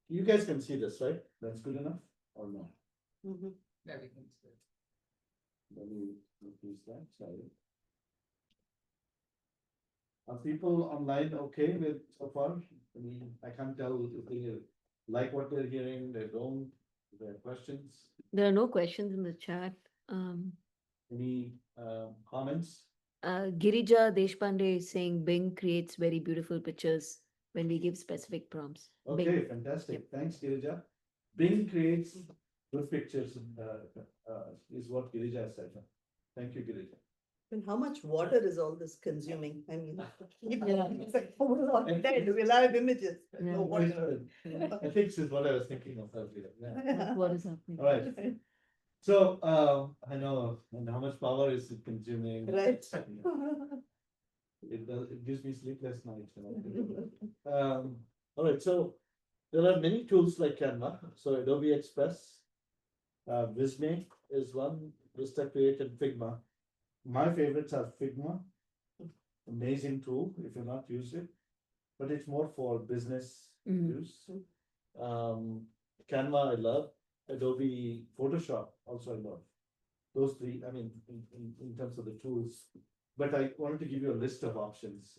You guys can see this, right? That's good enough or no? Everything's good. Let me increase that. Sorry. Are people online okay with so far? I mean, I can't tell if they like what they're hearing, they don't, they have questions. There are no questions in the chat. Any comments? Girija Deshpande is saying Bing creates very beautiful pictures when we give specific prompts. Okay, Bing. fantastic. Thanks, Girija. Bing creates good pictures, is what Girija said. Thank you, Girija. And how much water is all this consuming? I mean, it's like, oh, we're all dead, we'll have images. Yeah. No water. I think this is what I was thinking of earlier. Yeah. What is happening? All right. So, I know, and how much power is it consuming? Right. It gives me sleepless nights. All right, so there are many tools like Canva. So Adobe Express, Visme is one, Vista Create and Figma. My favorites are Figma, amazing tool if you've not used it, but it's more for business use. Canva I love, Adobe Photoshop also I love. Those three, I mean, in terms of the tools. But I wanted to give you a list of options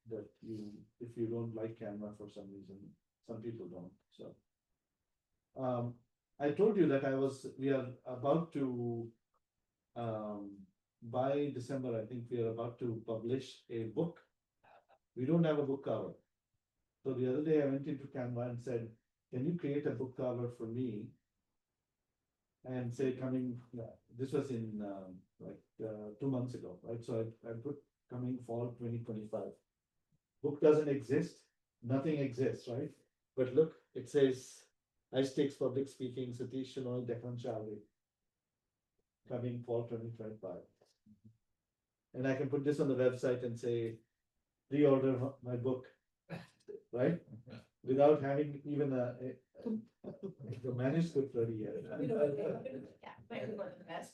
that you, if you don't like Canva for some reason, some people don't. So I told you that we are about to by December, I think we are about to publish a book. We don't have a book cover. So the other day I went into Canva and said, can you create a book cover for me? And say this was in 2 months ago, right? So I put coming fall 2025. Book doesn't exist, nothing exists, right? But look, it says High Stakes Public Speaking, Satish Shenoy, Declan Charlie, coming fall 2025. And I can put this on the website and say, pre-order my book, right? Without having even the manuscript ready yet. Yeah, Might be one of the best.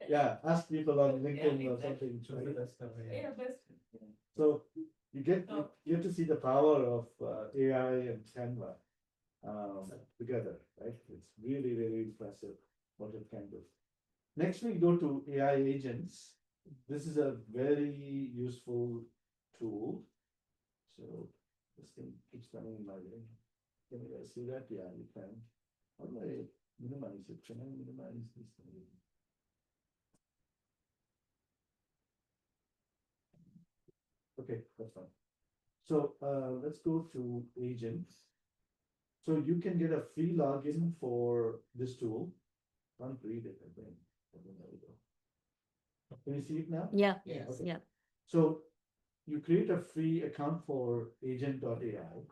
Yeah, ask people on LinkedIn or exactly. something. Right? Yeah, best. So you get to see the power of AI and Canva together, right? It's really, really impressive what it can do. Next, we go to AI agents. This is a very useful tool. So this thing keeps coming in my way. Can you guys see that? Yeah, you can. How do I minimize it? Can I minimize this thing? Okay, that's fine. So let's go to agents. So you can get a free login for this tool. Can't read it, I think. Okay, there we go. Can you see it now? Yeah. Yes. Okay. Yeah. So you create a free account for agent.ai.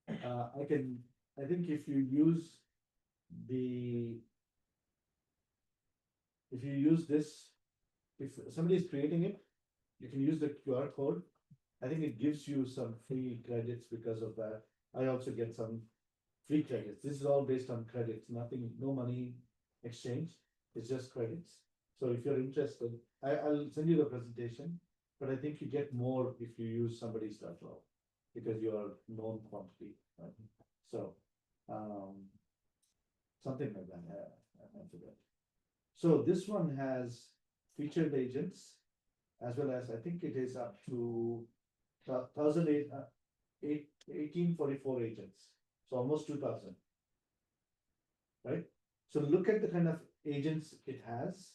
I think if you use this, if somebody is creating it, you can use the QR code. I think it gives you some free credits because of that. I also get some free credits. This is all based on credits, nothing, no money exchange. It's just credits. So if you're interested, I'll send you the presentation, but I think you get more if you use somebody's referral because you are known quantity, right? So something like that. I forget. So this one has featured agents as well as I think it is up to 1844 agents. So almost 2000. Right? So look at the kind of agents it has.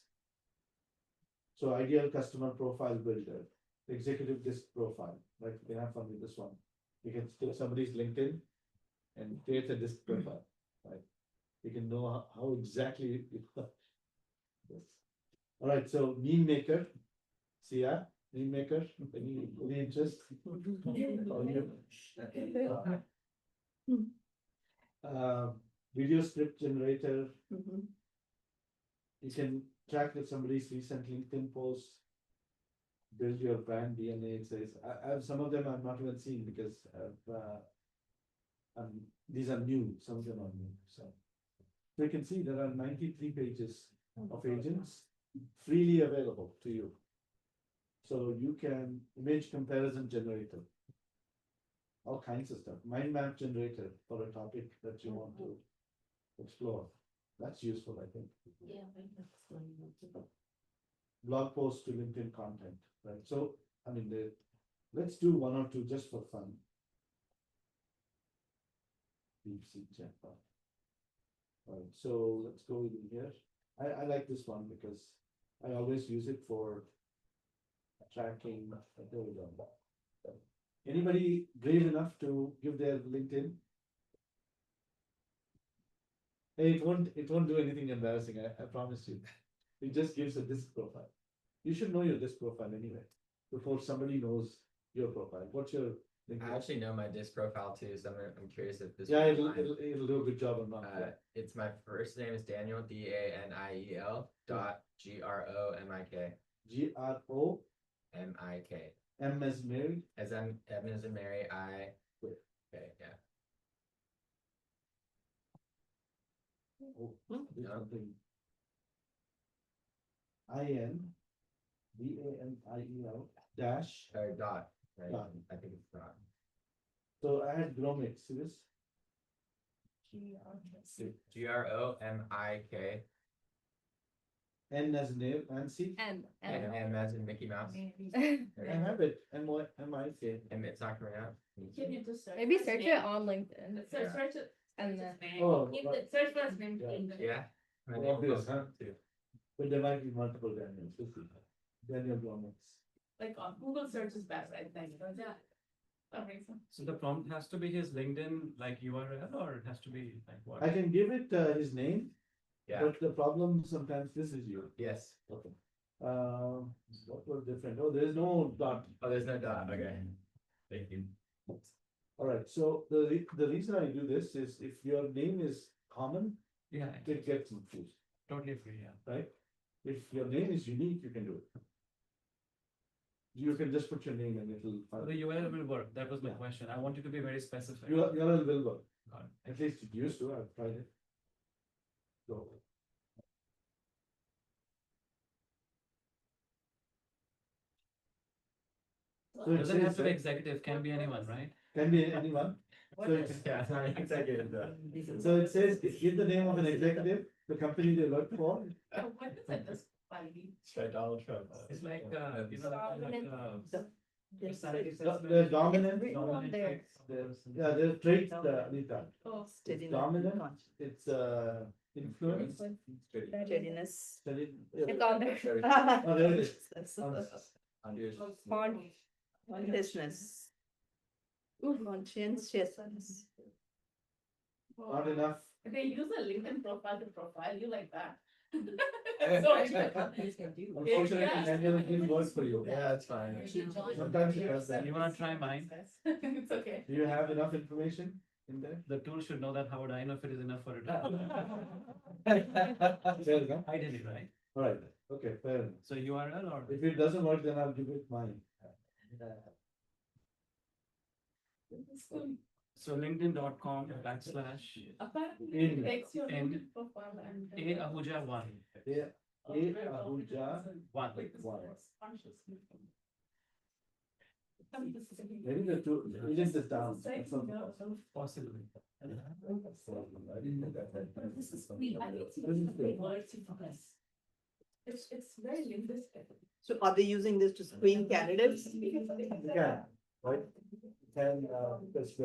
So ideal customer profile builder, executive disk profile, right? You can have fun with this one. You can take somebody's LinkedIn and create a disk profile, right? You can know how exactly yes. All right, so meme maker, see ya, meme maker, any interest? Video script generator. You can track if somebody's recent LinkedIn post, build your brand DNA. It says I have some of them I've not even seen because these are new. Some of them are new. So you can see there are 93 pages of agents freely available to you. So you can image comparison generator, all kinds of stuff. Mind map generator for a topic that you want to explore. That's useful, I think. Yeah, Blog post to LinkedIn content, right? So, I mean, let's do one or two just for fun. Deep sea chatbot. All right, so let's go in here. I like this one because I always use it for tracking. There we go. Anybody brave enough to give their LinkedIn? Hey, it won't do anything embarrassing, I promise you. It just gives a disk profile. You should know your disk profile anyway, before somebody knows your profile. What's your LinkedIn? I actually know my disk profile too, so I'm curious if this. Yeah, will it'll find- do a good job or not. It's my first name is Daniel, DANIEL dot GROMIK. GRO MIK. M as Mary. As M as in Mary, I. Okay, yeah. Oh, there's something. INDANIEL dash. Or dot, right? Dot. I think it's dot. So I had Gromix, see this? GROMIK. N as in Nancy. M. M as in Mickey Mouse. I have it. MIK. And it's not coming out. Can you just search? Maybe for his search name? it on LinkedIn. Search it. And His then. name. Oh, Keep right. it- Search for his name. Yeah. My Well, name obvious, goes huh? too. But there might be multiple Daniels. Let's see. Daniel Gromix. Like on Google search is best, I think. Yeah. That makes sense. So the prompt has to be his LinkedIn like URL, or it has to be like what? I can give it his name. Yeah. But the problem sometimes this is you. Yes. Okay. What was different? Oh, there is no dot. Oh, there's no dot. Okay. Thank you. All right. So the reason I do this is if your name is common, Yeah, it gets confused, totally free, yeah. right? If your name is unique, you can do it. You can just put your name and it'll. The URL will work. That was my Yeah. question. I want it to be very specific. URL will work. Got it. At least it used to. I've tried it. Go. So it Doesn't have says to be that- executive, can be anyone, right? Can be anyone. So it- Yeah, sorry, executive. So it says, give the name of an executive, the company they work for. What is it, this funny? Straight Donald Trump. It's like, you know, The dominant. Dominant there. Yeah, there's traits, Anita. Oh, It's Steadiness. dominant, it's influence. Steadiness. It's on there. Oh, there it is. Consciousness. Conscientiousness. Not enough. They use a LinkedIn profile to profile you like that. Unfortunately, manual didn't work for you. Yeah, it's fine. Sometimes it does that. You wanna try mine? It's okay. Do you have enough information in there? The tool should know that. How would I know if it is enough for it? Fair enough. I did it, right? All right, okay, fair enough. So URL or? If it doesn't work, then I'll give it mine. So LinkedIn.com / Apparently, it takes your and LinkedIn profile and. A Ahuja 1. Ahuja 1. Maybe the two, it is down. Possibly. This is free. I think it's words to focus. It's very linguistic. So are they using this to screen candidates? Yeah, right? Can, because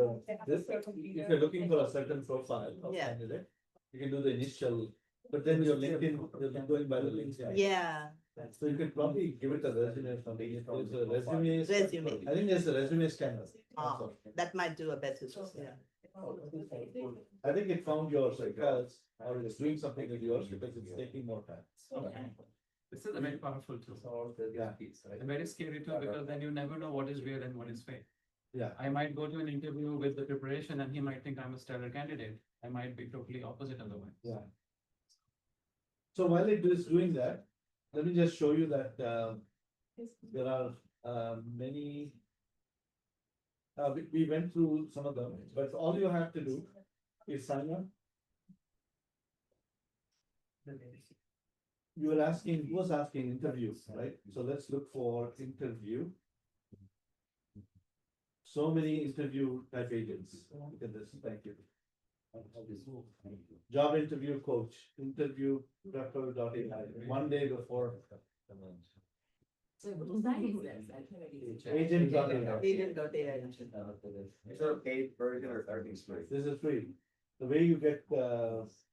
this, if you're looking for a certain profile of Yeah. candidate, you can do the initial, but then your LinkedIn, you're going by the links. Yeah. So you could probably give it a resume or something. If there's a resume. Resume. I think there's a resume scanner. Ah, that might do a better job, yeah. I think it found yours because, or it's doing something with yours because it's taking more time. Okay. This is a very powerful tool. Yeah. And very scary too, because then you never know what is real and what is fake. Yeah. I might go to an interview with the preparation and he might think I'm a stellar candidate. I might be totally opposite otherwise. Yeah. So while it is doing that, let me just show you that there are many. We went through some of them, but all you have to do is sign up. You were asking, who was asking interviews, right? So let's look for interview. So many interview type agents. Look at this, thank you. Job interview coach, interview refer.ai, one day before. So what design is this? Agent.ai. Agent.ai. Is there a paid version or everything's free? This is free. The way you get,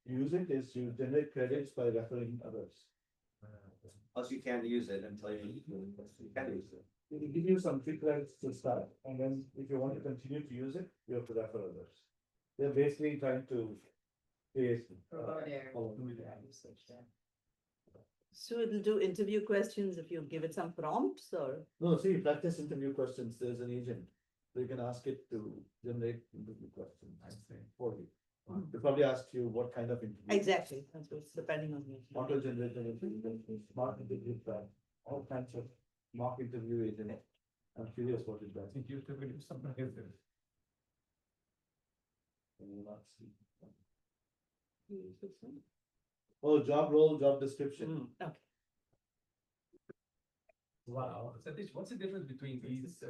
use it is you generate credits by referring others. Plus you can't use it until you can use it. It will give you some free credits to start, and then if you want to continue to use it, you have to refer others. They're basically trying to create. So it'll do interview questions if you give it some prompts or? No, see, practice interview questions, there's an agent, so you can ask it to generate interview questions for you. They probably ask you what kind of interview. Exactly, that's what's depending on you. Auto generated interview, smart interview plan, all kinds of mock interview agent. I'm curious what it does. I think you have to do something like this. Oh, job role, job description. Okay. Wow, Satish, what's the difference between these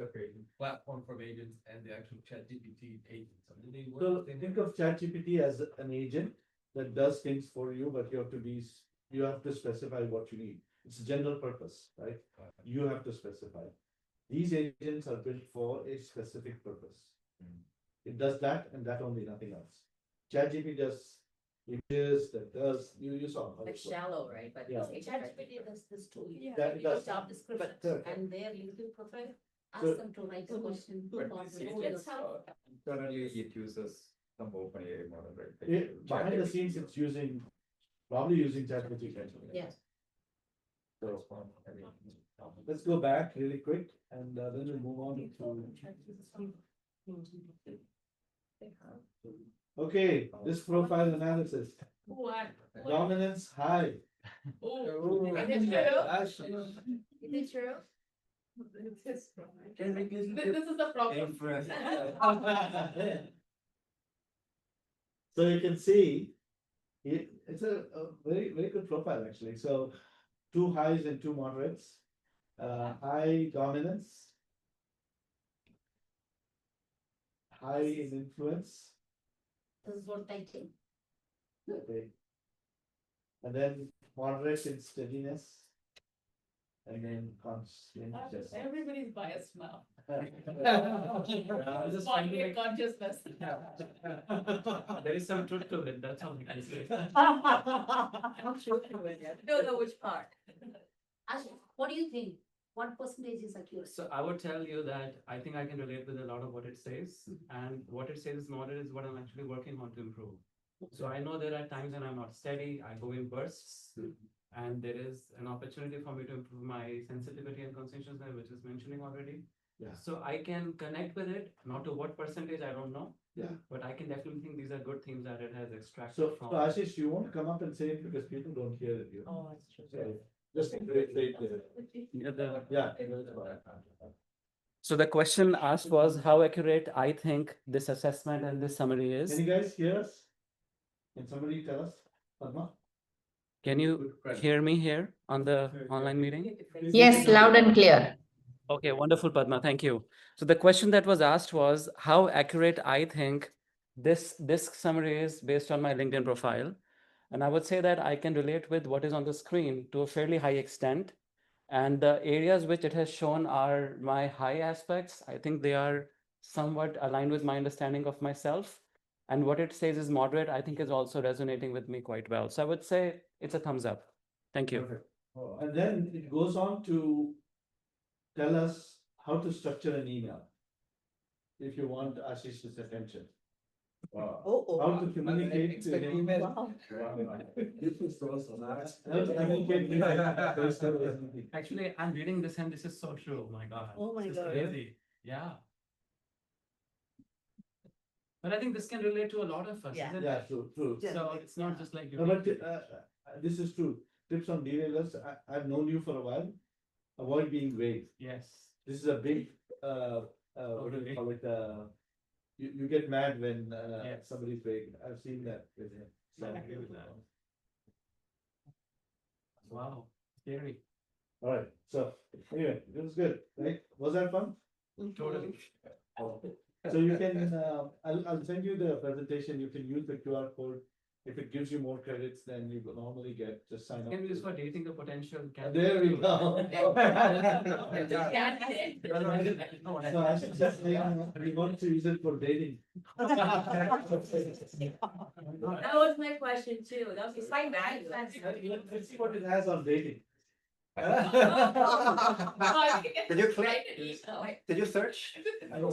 platform for agents and the actual ChatGPT agents? I mean, they work So within- think of ChatGPT as an agent that does things for you, but you have to be, you have to specify what you need. It's a general purpose, right? You have to specify. These agents are built for a specific purpose. It does that and that only, nothing else. ChatGPT does images, that does, you saw. how Like it works. shallow, right? But Yeah. ChatGPT does this tool. Yeah. That You does. job description But- and their LinkedIn profile, So- ask them to write a question. It's how- Currently it uses some OpenAI model, right? Behind the scenes, it's using, probably using ChatGPT. Yes. So, let's go back really quick and then we'll move on to. Okay, this profile analysis, What? dominance high. Oh, is it true? Is it true? This is the problem. So you can see It's a very, very good profile, actually. So 2 highs and 2 moderates. High dominance, high in influence. This is what I think. Okay. And then moderate in steadiness. And then conscientious. Everybody's biased now. Just Spontaneous consciousness. There is some truth to it, that's all I can say. Don't know which part. Ashish, what do you think? What percentage is accurate? So I would tell you that I think I can relate with a lot of what it says, and what it says is moderate is what I'm actually working on to improve. So I know there are times when I'm not steady, I go in bursts, and there is an opportunity for me to improve my sensitivity and conscientiousness, which is mentioning already. Yeah. So I can connect with it, not to what percentage, I don't know. Yeah. But I can definitely think these are good themes that it has extracted So from. Ashish, you won't come up and say it because people don't hear it. Oh, that's true. So just say it. Yeah. So the question asked was how accurate I think this assessment and this summary is. Can you guys hear us? Can somebody tell us, Padma? Can you hear me here on the online meeting? Yes, loud and clear. Okay, wonderful, Padma. Thank you. So the question that was asked was how accurate I think this summary is based on my LinkedIn profile. And I would say that I can relate with what is on the screen to a fairly high extent. And the areas which it has shown are my high aspects. I think they are somewhat aligned with my understanding of myself. And what it says is moderate, I think is also resonating with me quite well. So I would say it's a thumbs up. Thank you. Perfect. And then it goes on to tell us how to structure an email. If you want Ashish's attention. How to communicate to him. Wow. How to communicate with him. Actually, I'm reading this and this is so true. Oh my God. Oh my This is God. crazy. Yeah. But I think this can relate to a lot of us, Yeah. isn't Yeah, it? true. So it's not just like. No, but this is true. Tips on derailers. I've known you for a while. Avoid being vague. Yes. This is a big, what do you call it? You get mad when Yes. somebody's vague. I've seen that with him. I agree with that. Wow, scary. All right. So anyway, it was good, right? Was that fun? Totally. So you can, I'll send you the presentation. You can use the QR code. If it gives you more credits than you normally get, just sign up. Can we use for dating the potential There we go. So I should just say, we want to use it for dating. That was my question too. That was my value. Let's see what it has on dating. Did you click? Did you search? No,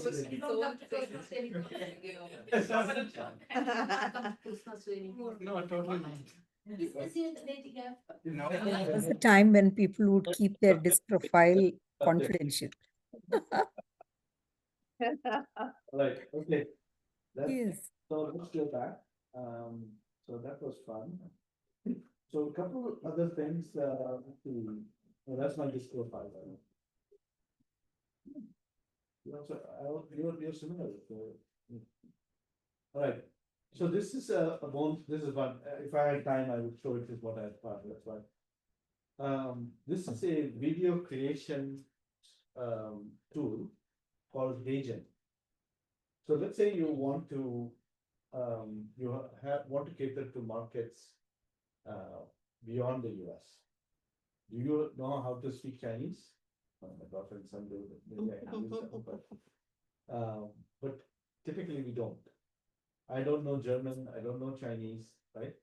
totally not. Is this here the dating app? That was the time when people would keep their disk profile confidential. Right, okay. Yes. So let's go back. So that was fun. So a couple of other things, that's my disk profile. You're similar with all right. So this is a bone, this is one, if I had time, I would show it is what I had thought, that's why. This is a video creation tool called Agent. So let's say you want to want to cater to markets beyond the US. Do you know how to speak Chinese? Oh, my girlfriend some do, but maybe I can use them, but typically we don't. I don't know German, I don't know Chinese, right?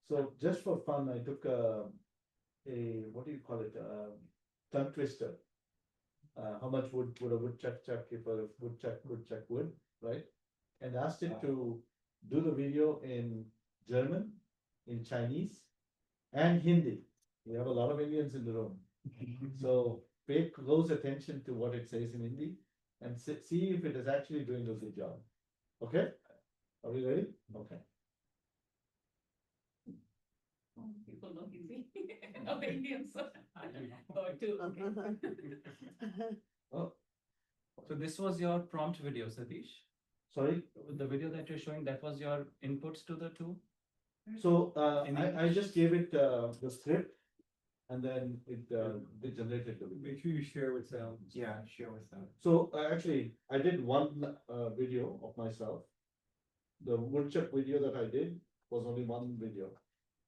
So just for fun, I took a what do you call it, tongue twister. How much would a woodchuck chuck if a woodchuck would, right? And asked it to do the video in German, in Chinese, and Hindi. We have a lot of Indians in the room. So pay close attention to what it says in Hindi and see if it is actually doing a good job. Okay? Are we ready? Okay. People know Hindi. No Indians. Oh, too. Oh, So this was your prompt video, Satish? sorry? The video that you're showing, that was your inputs to the tool? So, I just gave it, the script. And then it generated the video. Make sure you share with sound. Yeah, share with them. So actually, I did one video of myself. The woodchuck video that I did was only one video.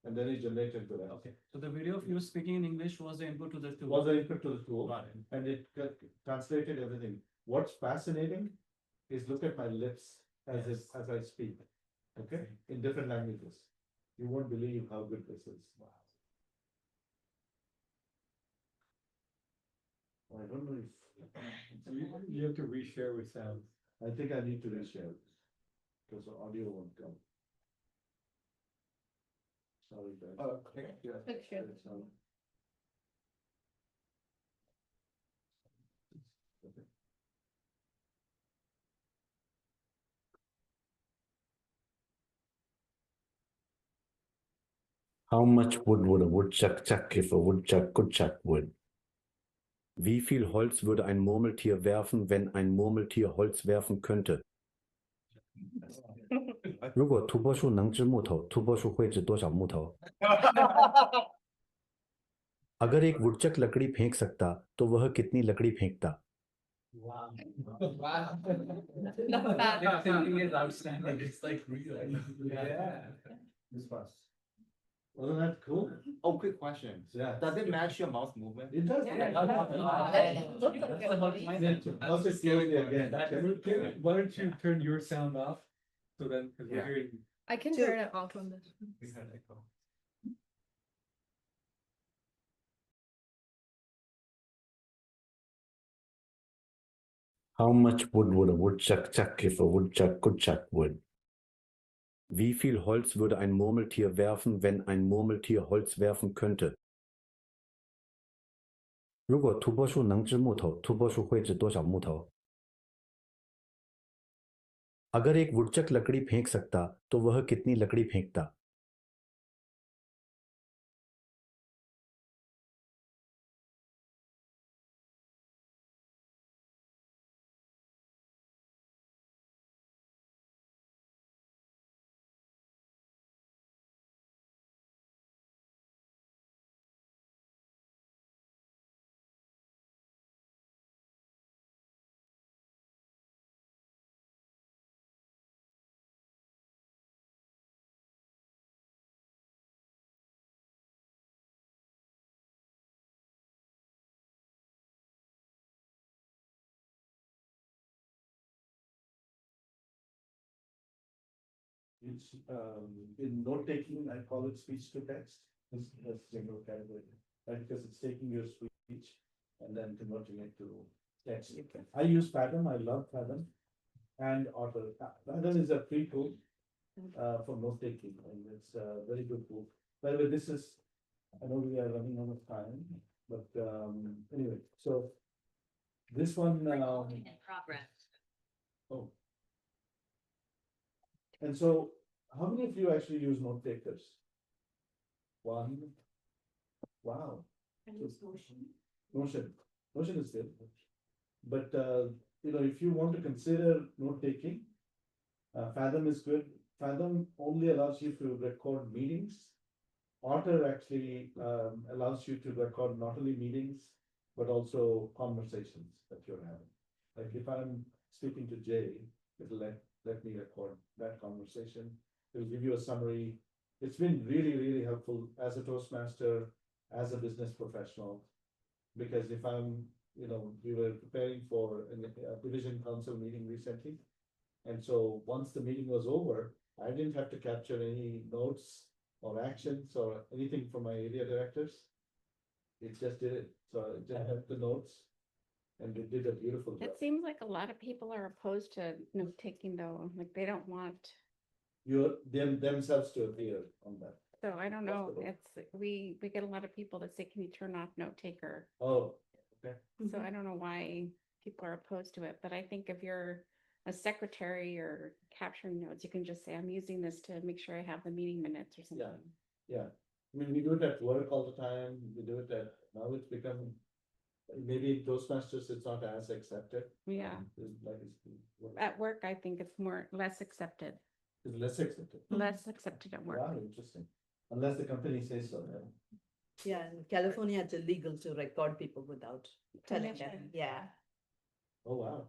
And then it generated the rest. Okay, so the video of you speaking in English was the input to the tool. Was the input to the tool. Got it. And it translated everything. What's fascinating is look at my lips as I speak. Okay, in different languages. You won't believe how good this is. Wow. I don't know if. You have to reshare with sound. I think I need to reshare it, because the audio won't come. Sorry, guys. Click share. How much wood would a woodchuck chuck if a woodchuck could chuck wood? Wie viel Holz würde ein Murmeltier werfen, wenn ein Murmeltier Holz werfen könnte? 如果土拨鼠能掷木头，土拨鼠会掷多少木头？ अगर एक वुडचक लकड़ी फेंक सकता तो वह कितनी लकड़ी फेंकता? Wow. Wow. That thinking is outstanding. It's like real. Yeah. This fast. Wasn't that cool? Oh, quick question. Yeah. Does it match your mouse movement? It does. Also slowly again. Why don't you turn your sound off? So then, because we're hearing. I can turn it off on this. How much wood would a woodchuck chuck if a woodchuck could chuck wood? Wie viel Holz würde ein Murmeltier werfen, wenn ein Murmeltier Holz werfen könnte? 如果土拨鼠能掷木头，土拨鼠会掷多少木头？ अगर एक वुडचक लकड़ी फेंक सकता तो वह कितनी लकड़ी फेंकता? It's in note taking, I call it speech to text. That's general category, right? Because it's taking your speech and then converting it to text. I use Fathom. I love Fathom, and Otter. Fathom is a free tool for note taking, and it's a very good tool. By the way, this is. I know we are running out of time, but anyway, so this one. In progress. Oh. And so, how many of you actually use note takers? One. Wow. And use Notion. Notion is good. But if you want to consider note taking, Fathom is good. Fathom only allows you to record meetings. Otter actually allows you to record not only meetings, but also conversations that you're having. Like if I'm speaking to Jay, it'll let me record that conversation. It'll give you a summary. It's been really, really helpful as a Toastmaster, as a business professional. Because if we were preparing for a division council meeting recently. And so once the meeting was over, I didn't have to capture any notes or actions or anything from my area directors. It just did it. So I just had the notes. And they did a beautiful job. It seems like a lot of people are opposed to note taking though, like they don't want. Themselves to appear on that. So I don't know, we get a lot of people that say, can you turn off note taker? Oh, okay. So I don't know why people are opposed to it, but I think if you're a secretary or capturing notes, you can just say, I'm using this to make sure I have the meeting minutes or something. Yeah. I mean, we do it at work all the time. We do it now it's become, maybe in Toastmasters, it's not as accepted. Yeah. At work, I think it's less accepted. It's less accepted. Less accepted at work. Wow, interesting. Unless the company says so, yeah. Yeah, in California, it's illegal to record people without telling them. Permission. Yeah. Oh, wow.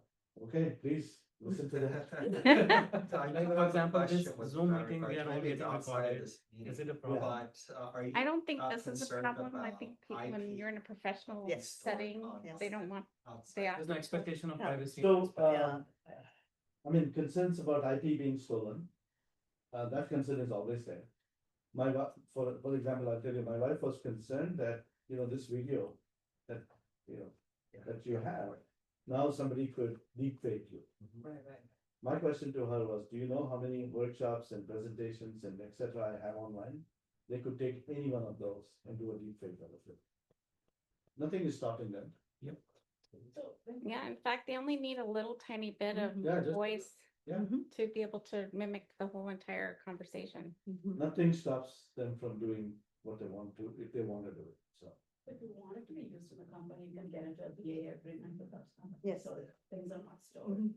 Okay, please listen to that. So I Like, do for have a example, this question with Zoom clarify, meeting, we are all maybe it's getting outside recorded. this Is meeting, it a problem? But are you? I don't think this is a concerned problem. I about think people, when IP you're in a professional Yes. setting, Yes. they don't want, outside? they There's no expectation of Yeah. privacy. So, Yeah. I mean, concerns about IP being stolen, that concern is always there. My wife, for example, I'll tell you, my wife was concerned that, this video that, that you have, now somebody could deep fake you. Right, right. My question to her was, do you know how many workshops and presentations and et cetera I have online? They could take any one of those and do a deep fake out of it. Nothing is stopping them. Yep. yeah, in fact, they only need a little tiny bit of Yeah, just- voice Yeah, to be able to mimic the whole entire conversation. nothing stops them from doing what they want to, if they want to do it, so. If you want it to be used in the company, you can get into a BA agreement with us. Yes. So that things are not stored.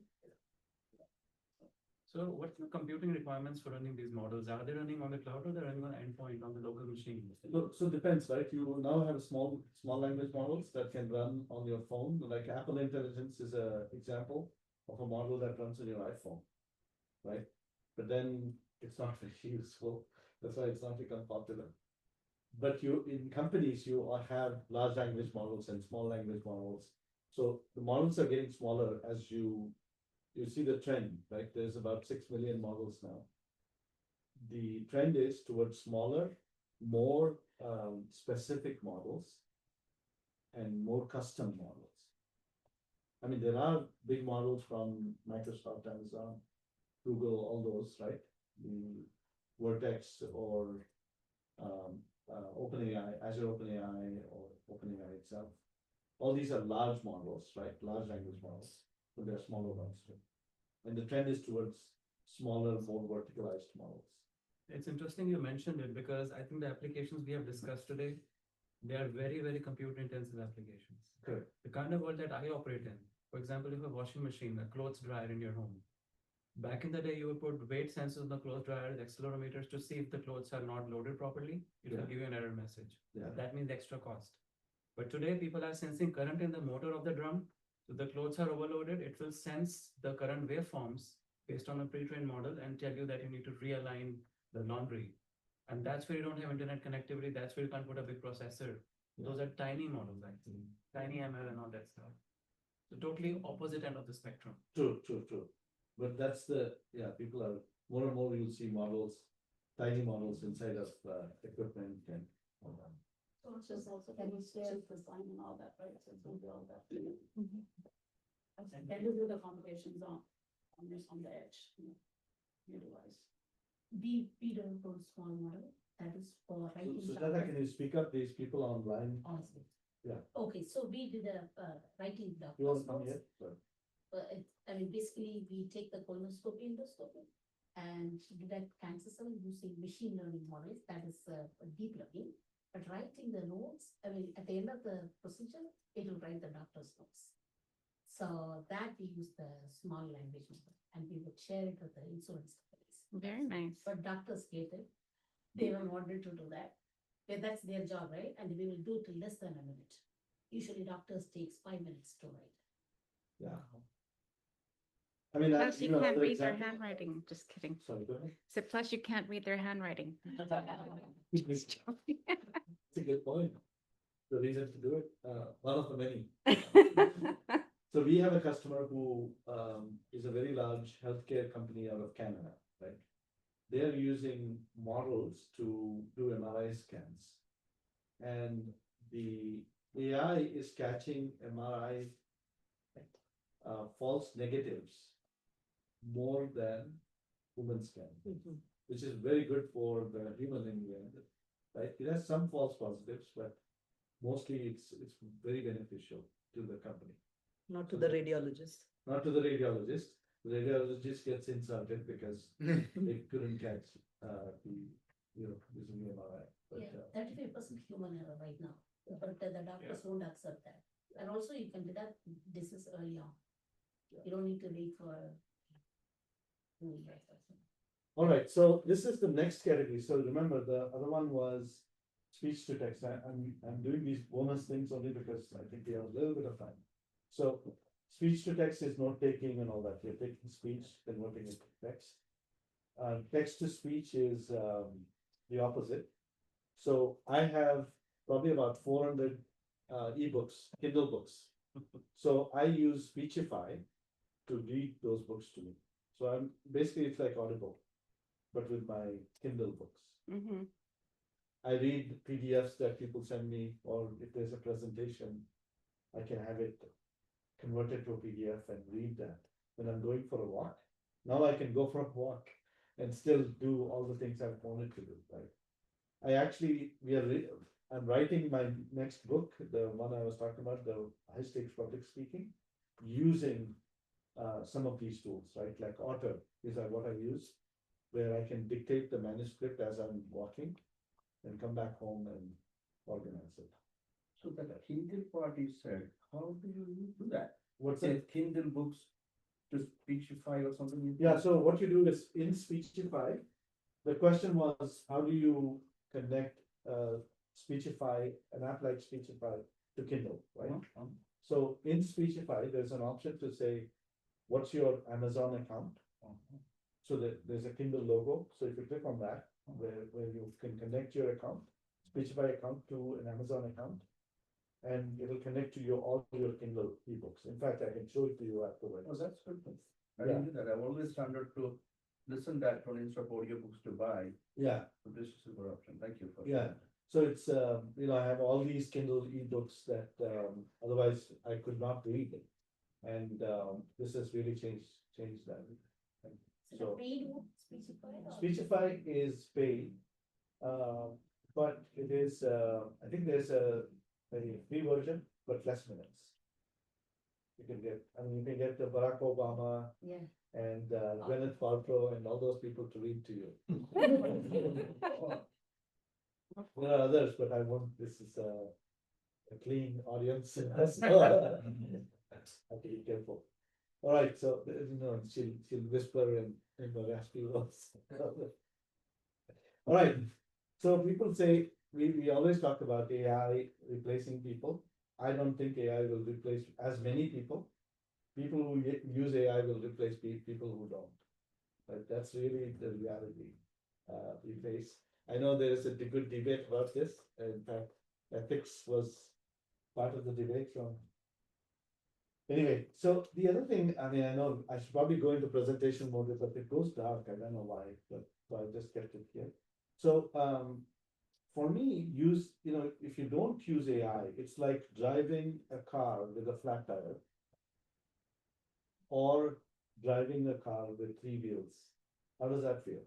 So what's the computing requirements for running these models? Are they running on the cloud or they're running on endpoint on the local machine? So it depends, right? You now have small language models that can run on your phone, like Apple Intelligence is a example of a model that runs on your iPhone, right? But then it's not very useful. That's why it's not become popular. But in companies, you have large language models and small language models. So the models are getting smaller as you see the trend, right? There's about 6 million models now. The trend is towards smaller, more specific models and more custom models. I mean, there are big models from Microsoft, Amazon, Google, all those, right? The Vertex or OpenAI, Azure OpenAI or OpenAI itself. All these are large models, right? Large language models, but there are smaller ones too. And the trend is towards smaller, more verticalized models. It's interesting you mentioned it because I think the applications we have discussed today, they are very, very compute intensive applications. Correct. The kind of world that I operate in, for example, if a washing machine, a clothes dryer in your home, back in the day, you would put weight sensors on the clothes dryer, the accelerometers to see if the clothes are not loaded properly. It will Yeah. give you an error message. Yeah. That means extra cost. But today, people are sensing current in the motor of the drum. So the clothes are overloaded. It will sense the current waveforms based on a pre-trained model and tell you that you need to realign the laundry. And that's where you don't have internet connectivity. That's where you can't put a big processor. Those are tiny models, actually. Tiny ML and all that stuff. So totally opposite end of the spectrum. True. But that's people are more and more you'll see models, tiny models inside of equipment and all that. So it's just also can you share design and all that, right? So it's gonna be all that. And you do the computations on the edge, your device. We don't put small model, that is for writing. Sujata, can you speak up? These people online. Honestly. Yeah. Okay, so we did a writing You doctor's want to come notes. here? Sorry. I mean, basically, we take the colonoscopy, endoscopy, and detect cancer cell using machine learning models. That is deep learning. But writing the notes, I mean, at the end of the procedure, it will write the doctor's notes. So that we use the small language model, and we would share it with the insurance companies. Very nice. But doctors hate it. They don't want it to do that. That's their job, right? And we will do it in less than a minute. Usually doctors takes 5 minutes to write. Yeah. I mean, Plus, you can't another read their example- handwriting. Just kidding. Sorry, go ahead. So plus, you can't read their handwriting. It's a good point. The reason to do it, one of the many. So we have a customer who is a very large healthcare company out of Canada, right? They are using models to do MRI scans. And the AI is catching MRI false negatives more than human scan, which is very good for the human in the end, right? It has some false positives, but mostly it's very beneficial to the company. Not to the radiologist. Not to the radiologist. The radiologist gets insulted because they couldn't catch using the MRI. But, Yeah, 35% human error right now, but the doctors won't accept that. And also you can detect disease early on. You don't need to wait for 2 years or something. All right, so this is the next category. So remember, the other one was speech to text. I'm doing these bonus things only because I think we have a little bit of time. So speech to text is note taking and all that. You're taking speech, converting it to text. Text to speech is the opposite. So I have probably about 400 ebooks, Kindle books. So I use Speechify to read those books to me. So I'm basically, it's like Audible, but with my Kindle books. Mm-hmm. I read PDFs that people send me, or if there's a presentation, I can have it converted to a PDF and read that when I'm going for a walk. Now I can go for a walk and still do all the things I've wanted to do, right? I actually, I'm writing my next book, the one I was talking about, the high stakes public speaking, using some of these tools, right? Like Otter is what I use, where I can dictate the manuscript as I'm walking and come back home and organize it. So that Kindle part you said, how do you do that? What's Say that? Kindle books to Speechify or something? Yeah, so what you do is in Speechify, the question was, how do you connect Speechify, an app like Speechify to Kindle, right? So in Speechify, there's an option to say, what's your Amazon account? So there's a Kindle logo. So if you click on that, where you can connect your account, Speechify account to an Amazon account, and it'll connect to all your Kindle ebooks. In fact, I can show it to you afterwards. Oh, that's good. I didn't do that. I've always standard to listen that one instead of audiobooks to buy. Yeah. So this is a good option. Thank you for. Yeah. So it's, I have all these Kindle ebooks that otherwise I could not read. And this has really changed that. And So so paid Speechify? or- Speechify is paid, but it is, I think there's a free version, but less minutes. You can get the Barack Obama Yeah. and Gwyneth Paltrow and all those people to read to you. There are others, but I want, this is a clean audience. So I have to be careful. All right, so she'll whisper and raspy voice. All right, so people say we always talk about AI replacing people. I don't think AI will replace as many people. People who use AI will replace people who don't. But that's really the reality we face. I know there is a good debate about this. In fact, ethics was part of the debate. So anyway, so the other thing, I know I should probably go into presentation mode, but it goes dark. I don't know why, but so I just kept it here. So for me, if you don't use AI, it's like driving a car with a flat tire or driving a car with 3 wheels. How does that feel?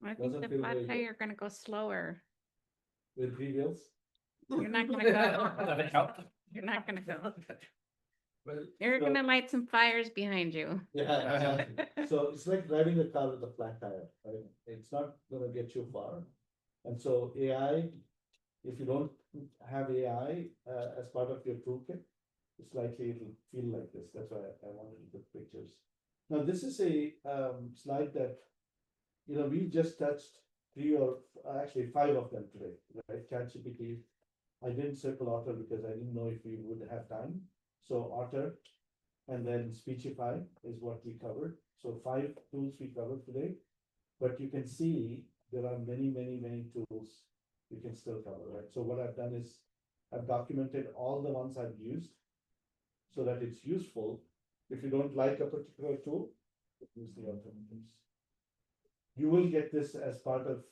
I think Doesn't the feel flat very tire, good. you're gonna go slower. With 3 wheels? You're not gonna go. You're not gonna go. You're so- gonna light some fires behind you. Yeah, exactly. So it's like driving a car with a flat tire, right? It's not gonna get you far. And so AI, if you don't have AI as part of your toolkit, it's likely it'll feel like this. That's why I wanted to put pictures. Now, this is a slide that, we just touched 3 or actually 5 of them today, right? ChatGPT. I didn't circle Otter because I didn't know if we would have time. So Otter and then Speechify is what we covered. So 5 tools we covered today, but you can see there are many, many, many tools you can still cover, right? So what I've done is I've documented all the ones I've used so that it's useful. If you don't like a particular tool, use the alternatives. You will get this as part of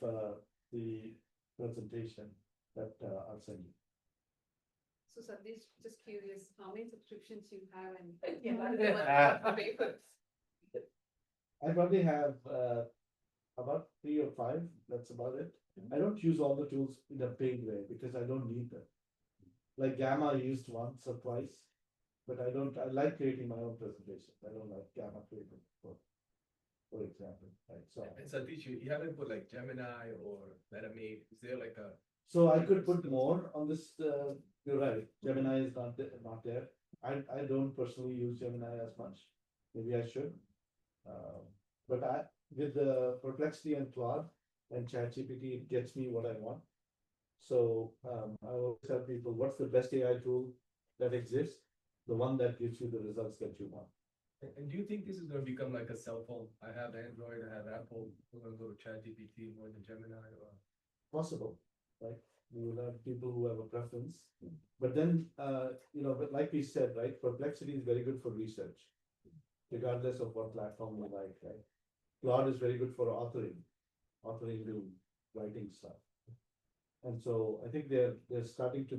the presentation that I'll send you. So Satish, just curious, how many subscriptions you have and I probably have about 3 or 5. That's about it. I don't use all the tools in a paid way because I don't need them. Like Gamma I used once or twice, but I like creating my own presentations. I don't like Gamma creating, for example, right? So And Satish, you haven't put like Gemini or MetaMate. Is there like a? So I could put more on this. You're right. Gemini is not there. I don't personally use Gemini as much. Maybe I should. But with the Perplexity and Claude and ChatGPT, it gets me what I want. So I always tell people, what's the best AI tool that exists? The one that gives you the results that you want. And do you think this is gonna become like a cell phone? I have Android, I have Apple, we're gonna go to ChatGPT more than Gemini or? Possible, right? We will have people who have a preference. But then, but like we said, right, Perplexity is very good for research, regardless of what platform you like, right? Claude is very good for authoring new writing stuff. And so I think they're starting to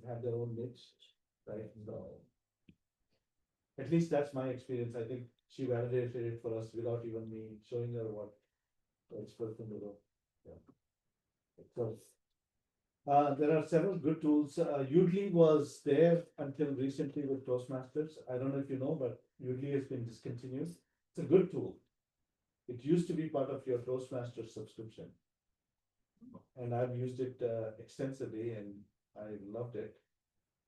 have their own niche, right? So at least that's my experience. I think she validated it for us without even me showing her what experts in the room. Yeah. So there are several good tools. Udly was there until recently with Toastmasters. I don't know if you know, but Udly has been discontinued. It's a good tool. It used to be part of your Toastmasters subscription. And I've used it extensively and I loved it.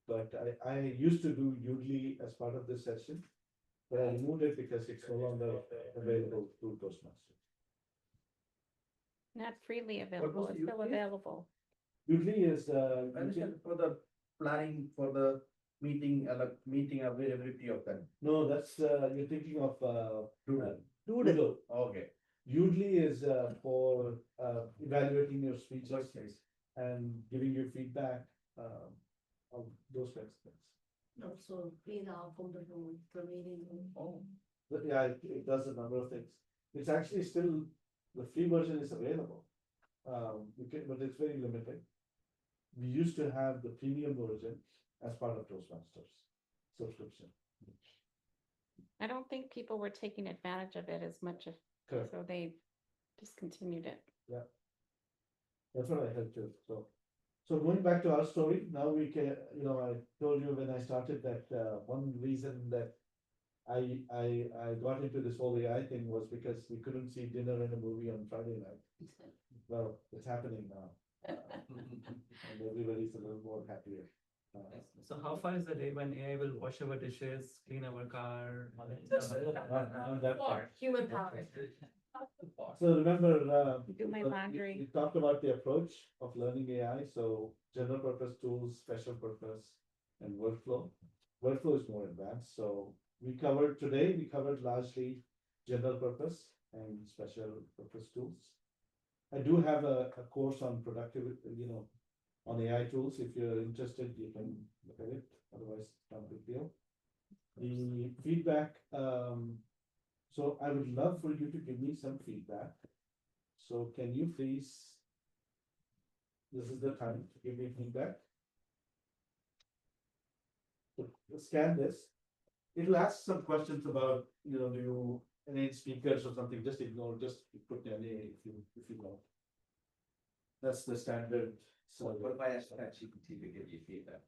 But I used to do Udly as part of this session, but I removed it because it's no longer available through Toastmasters. Not freely available, it's still available. Udly is For the planning for the meeting, availability of that. No, that's you're thinking of Doodle. Doodle. Okay. Udly is for evaluating your speeches and giving you feedback of those kinds of things. Also, clean out from the room, the meeting room. Oh. But yeah, it does a number of things. It's actually still, the free version is available. But it's very limited. We used to have the premium version as part of Toastmasters subscription. I don't think people were taking advantage of it as much as, Correct. so they discontinued it. Yeah. That's what I heard too. So going back to our story, now we can, I told you when I started that one reason that I got into this whole AI thing was because we couldn't see dinner and a movie on Friday night. Well, it's happening now. And everybody's a little more happier. So how far is the day when AI will wash our dishes, clean our car, all that stuff? Not that far. Human power. So remember, Do my laundry. we talked about the approach of learning AI. So general purpose tools, special purpose, and workflow. Workflow is more advanced. So we covered largely general purpose and special purpose tools. I do have a course on productivity, on AI tools. If you're interested, you can look at it. Otherwise, not a big deal. The feedback, so I would love for you to give me some feedback. So can you please, this is the time to give me feedback. So scan this. It'll ask some questions about, do you any speakers or something, just ignore, just put NA if you know. That's the standard. So what if I ask ChatGPT to give you feedback?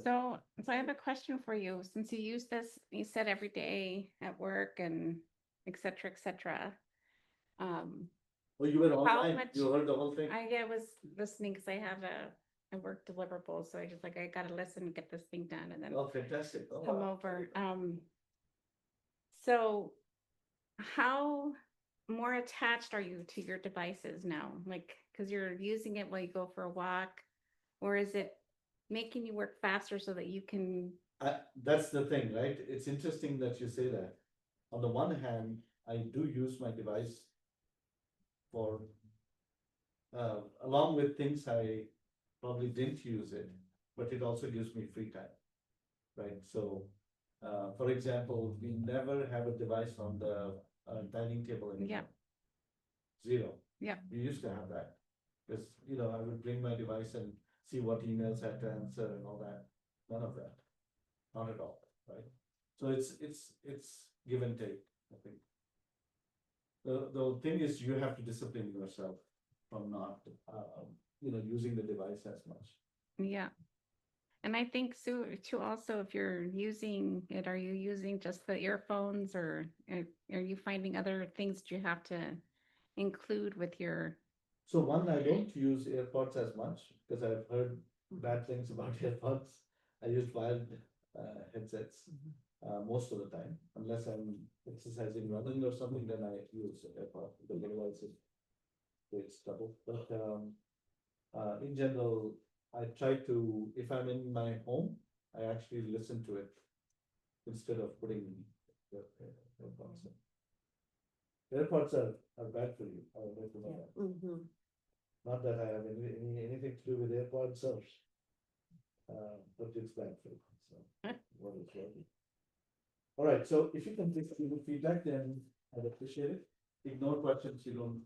So I have a question for you. Since you use this, you said every day at work and et cetera, et cetera. Oh, you were online, you heard the whole thing? I was listening because I have a work deliverable, so I just I gotta listen and get this thing done and then Oh, fantastic. Oh, come over. So how more attached are you to your devices now? Like, because you're using it while you go for a walk, or is it making you work faster so that you can? That's the thing, right? It's interesting that you say that. On the one hand, I do use my device for, along with things I probably didn't use it, but it also gives me free time, right? So, for example, we never have a device on the dining table anymore. Yeah. Zero. Yeah. We used to have that because, I would bring my device and see what emails I had to answer and all that. None of that. Not at all, right? So it's give and take, I think. The thing is you have to discipline yourself from not, using the device as much. Yeah. And I think so too, also, if you're using it, are you using just the earphones or are you finding other things that you have to include with your? So one, I don't use AirPods as much because I've heard bad things about AirPods. I use wired headsets. most of the time, unless I'm exercising, running or something, then I use AirPod, because otherwise it's trouble. But in general, I try to, if I'm in my home, I actually listen to it instead of putting the AirPods in. AirPods are bad for you. I will let you know that. Mhm. Not that I have anything to do with AirPods or, but it's bad for you. So what is working? All right. So if you can please give me feedback, then I'd appreciate it. Ignore questions you don't.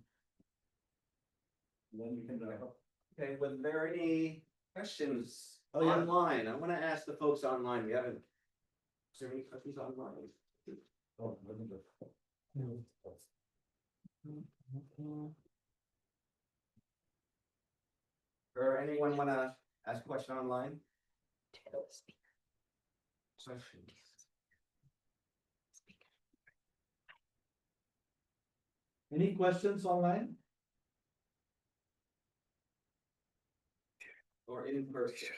Then we can wrap up. Okay, were there any questions Oh, yeah. online? I want to ask the folks online. We haven't. Is there any questions online? Oh, let me look. Or anyone want to ask a question online? Questions? Any questions online? Or in person?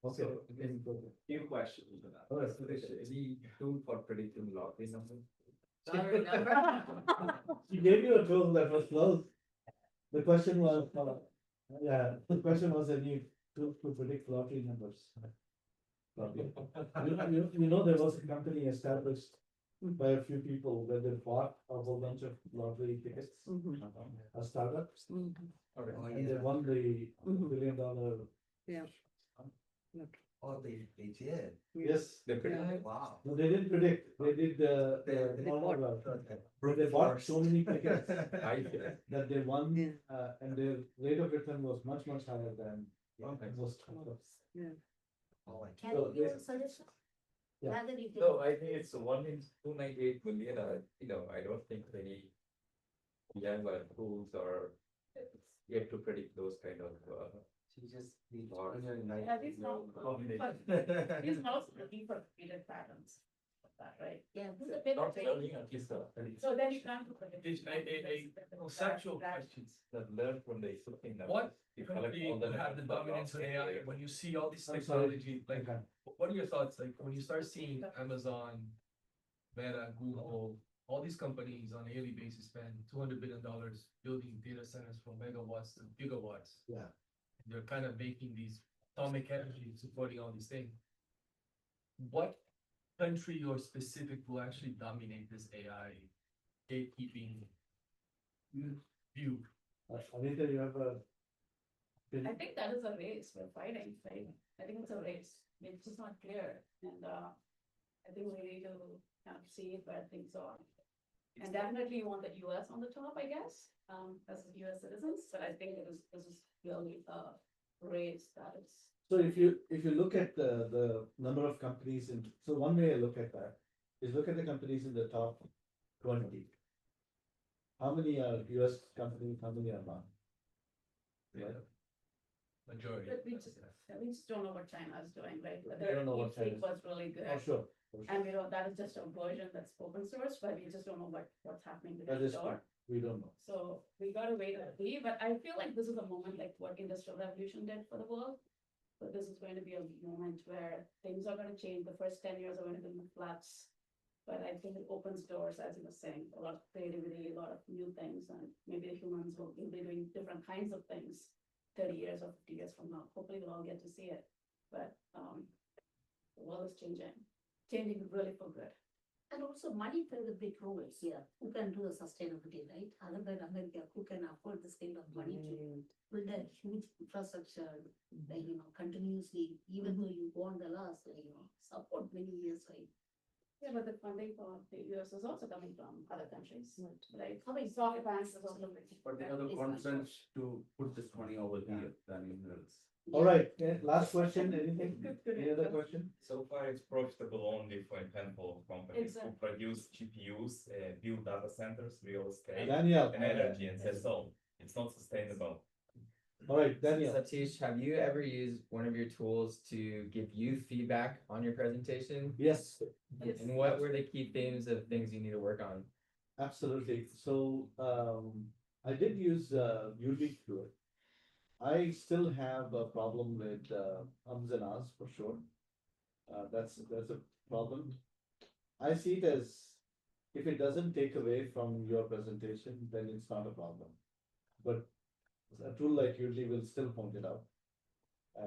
Okay. Few questions for that. Oh, yes. Any tool for predicting lottery numbers? Sorry, no. She gave you a tool that was close. The question was, yeah, the question was a new tool to predict lottery numbers. Probably. You know, there was a company established by a few people that they bought a whole bunch of lottery tickets, a startup. And they won the $1 billion. Yeah. Oh, they did. Yes. They predict. Wow. No, they didn't predict. They did they bought so many tickets that they won, and their rate of return was much higher than most startups. Yeah. Can you give a suggestion? Yeah. Rather you can. No, I think it's 1 in 298 million. I don't think any younger tools are yet to predict those kind of. She just. Yeah, these not, these not looking for repeated patterns. Like that, right? Yeah, this is a paper Not training. learning at least So then you can't. Conceptual questions. that learn from the existing numbers. What You collect country all the have the numbers for dominance of lots AI? layers. When you see all this I'm sorry. technology, like, what are your thoughts? Like, when you start seeing Amazon, Meta, Google, all these companies on a yearly basis spend $200 billion building data centers from megawatts to gigawatts. Yeah. They're kind of making these atomic energy supporting all these things. What country or specific will actually dominate this AI gatekeeping view? Anita, you have a. I think that is a race we're fighting, right? I think it's a race. It's just not clear. And I think we need to kind of see where things are. And definitely you want the US on the top, I guess, as US citizens, but I think this is really a race that is. So if you look at the number of companies in, so one way I look at that is look at the companies in the top 20. How many are US companies, how many are not? Right? Majority. But we just don't know what China is doing, right? We don't know what China is. Was really good. Oh, sure. For sure. And we don't, that is just a version that's open source, but we just don't know what's happening with That the is door. true. We don't know. So we gotta wait and see, but I feel like this is a moment like what Industrial Revolution did for the world. But this is going to be a moment where things are gonna change. The first 10 years are going to be flats. But I think it opens doors, as you were saying, a lot of creativity, a lot of new things, and maybe the humans will be doing different kinds of things 30 years or 50 years from now. Hopefully we'll all get to see it. But the world is changing really for good. And also money plays a big role here. Who can do the sustainability, right? Other than America, who can afford this kind of money to build a huge infrastructure, like, continuously, even though you go on the last, support many years, right? Yeah, but the funding for the US is also coming from other countries, right? How many soft banks is also. But they have the confidence to put this money over here than in else. All right, last question, anything? Any other question? So far, it's profitable only for a handful of companies who produce GPUs, build data centers, real estate, Daniel. and energy, and that's all. It's not sustainable. All right, Daniel. Satish, have you ever used one of your tools to give you feedback on your presentation? Yes. And what were the key themes of things you need to work on? Absolutely. So I did use Udemy to it. I still have a problem with ums and ahs for sure. That's a problem. I see it as, if it doesn't take away from your presentation, then it's not a problem. But a tool like Udemy will still point it out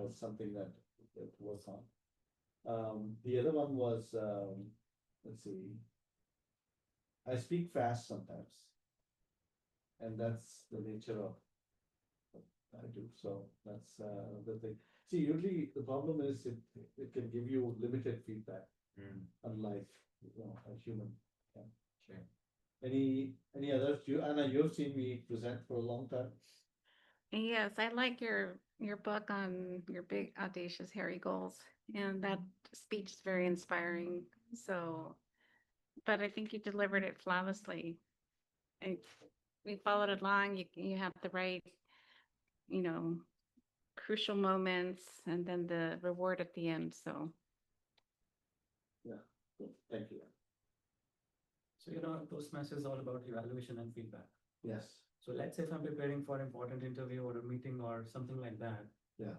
as something that works on. The other one was, let's see. I speak fast sometimes. And that's the nature of what I do. So that's the thing. See, usually the problem is it can give you limited feedback, unlike a human. Yeah. Sure. Any others? Anna, you've seen me present for a long time. Yes, I like your book on your big audacious hairy goals, and that speech is very inspiring. So, but I think you delivered it flawlessly. And we followed along. You have the right, crucial moments, and then the reward at the end. So, Yeah, thank you. So, Toastmaster is all about evaluation and feedback. Yes. So let's say if I'm preparing for an important interview or a meeting or something like that. Yeah.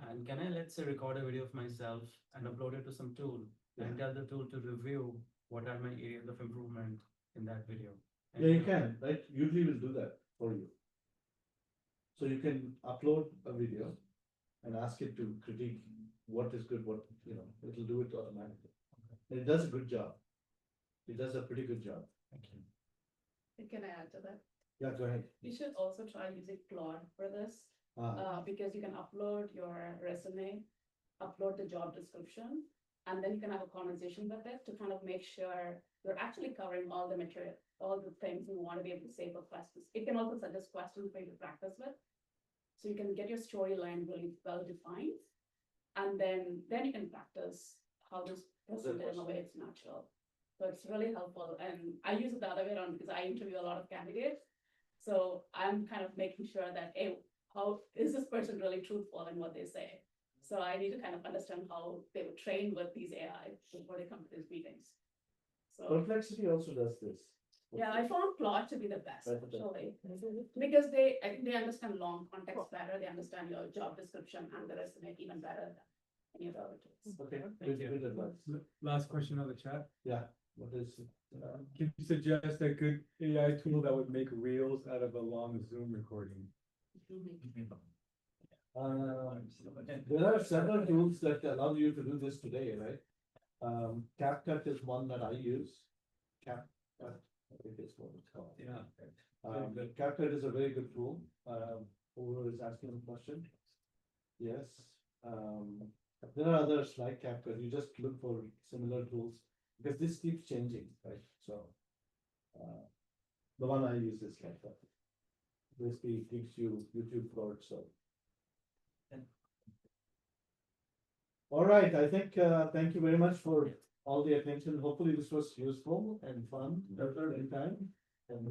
And can I, let's say, record a video of myself and upload it to some tool and tell the tool to review what are my areas of improvement in that video? And Yeah, you can, right? Usually will do that for you. So you can upload a video and ask it to critique what is good, it'll do it automatically. And it does a good job. It does a pretty good job. Thank you. Can I add to that? Yeah, go ahead. You should also try using Claude for this, because you can upload your resume, upload the job description, and then you can have a conversation with it to kind of make sure you're actually covering all the material, all the things you want to be able to say for questions. It can also suggest questions for you to practice with. So you can get your storyline really well defined, and then you can practice how this person in a way it's natural. So it's really helpful, and I use it the other way around because I interview a lot of candidates. So I'm kind of making sure that, hey, how is this person really truthful in what they say? So I need to kind of understand how they were trained with these AI before they come to these meetings. So Perplexity also does this. yeah, I found Claude to be the best actually, because I think they understand long context better. They understand your job description and the resume even better than any of the other tools. Okay, Thank you. good advice. Last question on the chat. Yeah, what is it? Can you suggest a good AI tool that would make reels out of a long Zoom recording? There are several tools that allow you to do this today, right? CapCut is one that I use. CapCut, I think is what it's called. Yeah. CapCut is a very good tool. Whoever is asking a question. Yes. There are others like CapCut. You just look for similar tools because this keeps changing, right? So the one I use is CapCut. Basically gives you YouTube shorts. So. All right, I think thank you very much for all the attention. Hopefully this was useful and fun at the same time. And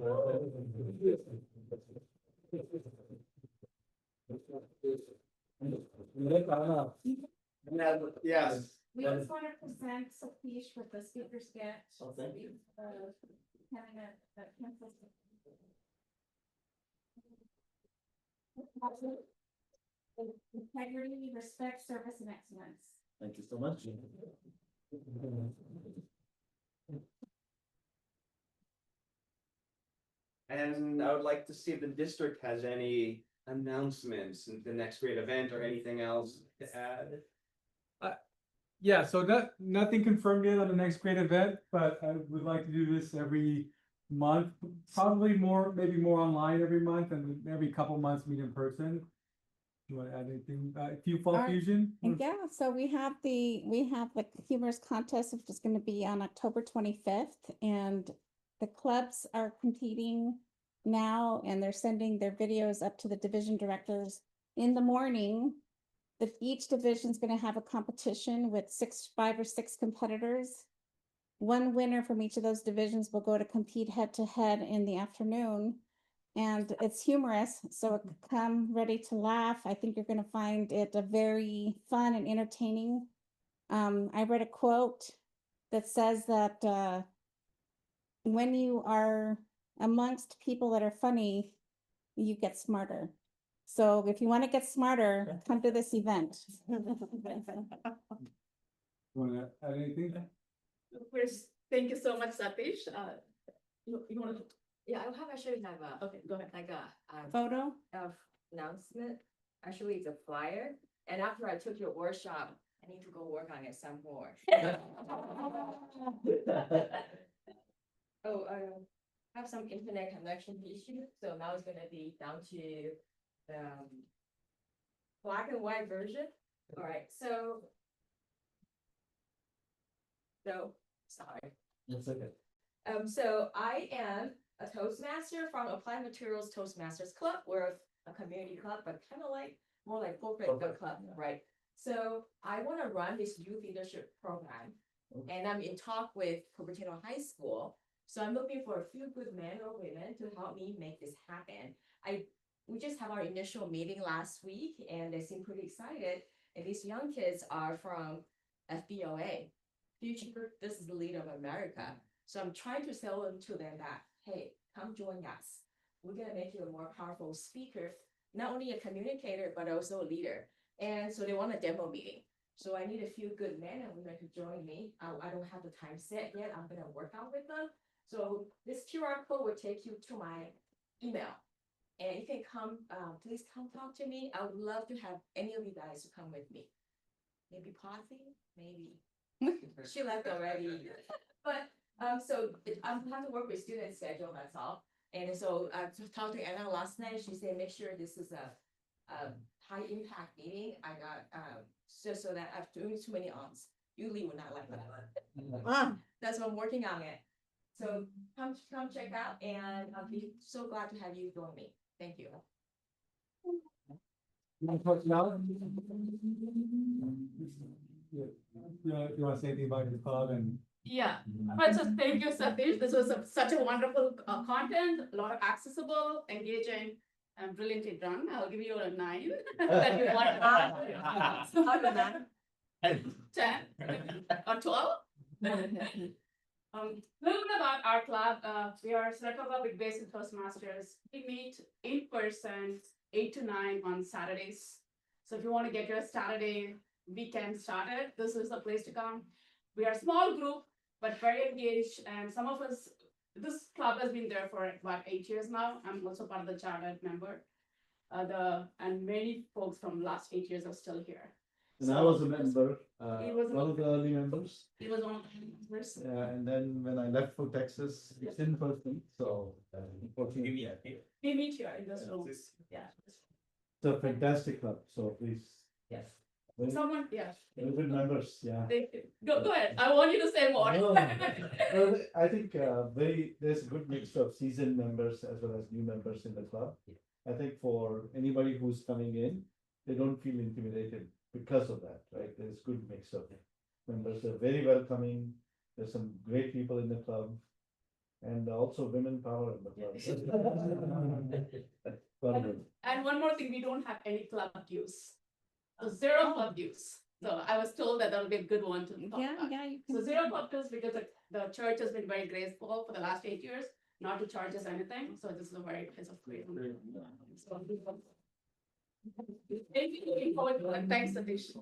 yes. We just want to present Satish with the speaker sketch. Oh, thank you. Having a campus. Integrity, respect, service, and excellence. Thank you so much. And I would like to see if the district has any announcements, the next great event or anything else to add. Yeah, so nothing confirmed yet on the next great event, but I would like to do this every month, probably maybe more online every month, and every couple months meet in person. You want to add anything? Fall Fusion? Yeah, so we have the humorous contest, which is going to be on October 25th, and the clubs are competing now, and they're sending their videos up to the division directors in the morning. Each division is going to have a competition with 5 or 6 competitors. One winner from each of those divisions will go to compete head to head in the afternoon. And it's humorous, so come ready to laugh. I think you're going to find it a very fun and entertaining. I read a quote that says that when you are amongst people that are funny, you get smarter. So if you want to get smarter, come to this event. Want to add anything? First, thank you so much, Satish. You want to? Yeah, I have actually have a. Okay, go ahead. Like a. Photo? Of announcement. Actually, it's a flyer. And after I took your workshop, I need to go work on it some more. Oh, I have some internet connection issue, so now it's gonna be down to the black and white version. All right, so. So, sorry. That's okay. So I am a Toastmaster from Applied Materials Toastmasters Club. We're a community club, but kind of like more like corporate club, right? So I want to run this youth leadership program, and I'm in talk with Cupertino High School. So I'm looking for a few good men or women to help me make this happen. We just have our initial meeting last week, and they seem pretty excited. And these young kids are from FBOA, Future. This is the leader of America. So I'm trying to sell them to them that, hey, come join us. We're gonna make you a more powerful speaker, not only a communicator, but also a leader. And so they want a demo meeting. So I need a few good men and women to join me. I don't have the time set yet. I'm gonna work out with them. So this QR code will take you to my email. And you can come, please come talk to me. I would love to have any of you guys to come with me. Maybe Posse, maybe. She left already. But so I'm have to work with student schedule, that's all. And so I talked to Anna last night. She said, make sure this is a high impact meeting. I got so that I'm doing too many ons. Usually would not like that. That's why I'm working on it. So come check out, and I'll be so glad to have you join me. Thank you. You want to say anything about your club and? Yeah, but so thank you, Satish. This was such a wonderful content, a lot of accessible, engaging, and brilliantly done. I'll give you a 9. That you want. So out of 9. 10 or 12. Little bit about our club. We are Saratoga Big Basin Toastmasters. We meet in person 8 to 9 on Saturdays. So if you want to get your Saturday weekend started, this is the place to come. We are a small group, but very engaged. And some of us, this club has been there for about 8 years now. I'm also part of the chartered member. And many folks from last 8 years are still here. And I was a member, He was one of the early members. He was one of the members. Yeah, and then when I left for Texas, it's in person, so. Unfortunately, We meet here in this room. Yeah. it's a fantastic club, so please. Yes. Very- Someone, yes. Very good members, yeah. Go ahead. I want you to say more. No, well, I think there's a good mix of seasoned members as well as new members in the club. I think for anybody who's coming in, they don't feel intimidated because of that, right? There's good mix of members. They're very welcoming. There's some great people in the club. And also women power in the club. Very good. And one more thing, we don't have any club dues. So 0 club dues. So I was told that that'll be a good one to talk about. Yeah, you So 0 club dues because the church has been very graceful for the last 8 years, not to charge us anything. So this is a very piece of great. So, looking forward to it. Thanks, Satish.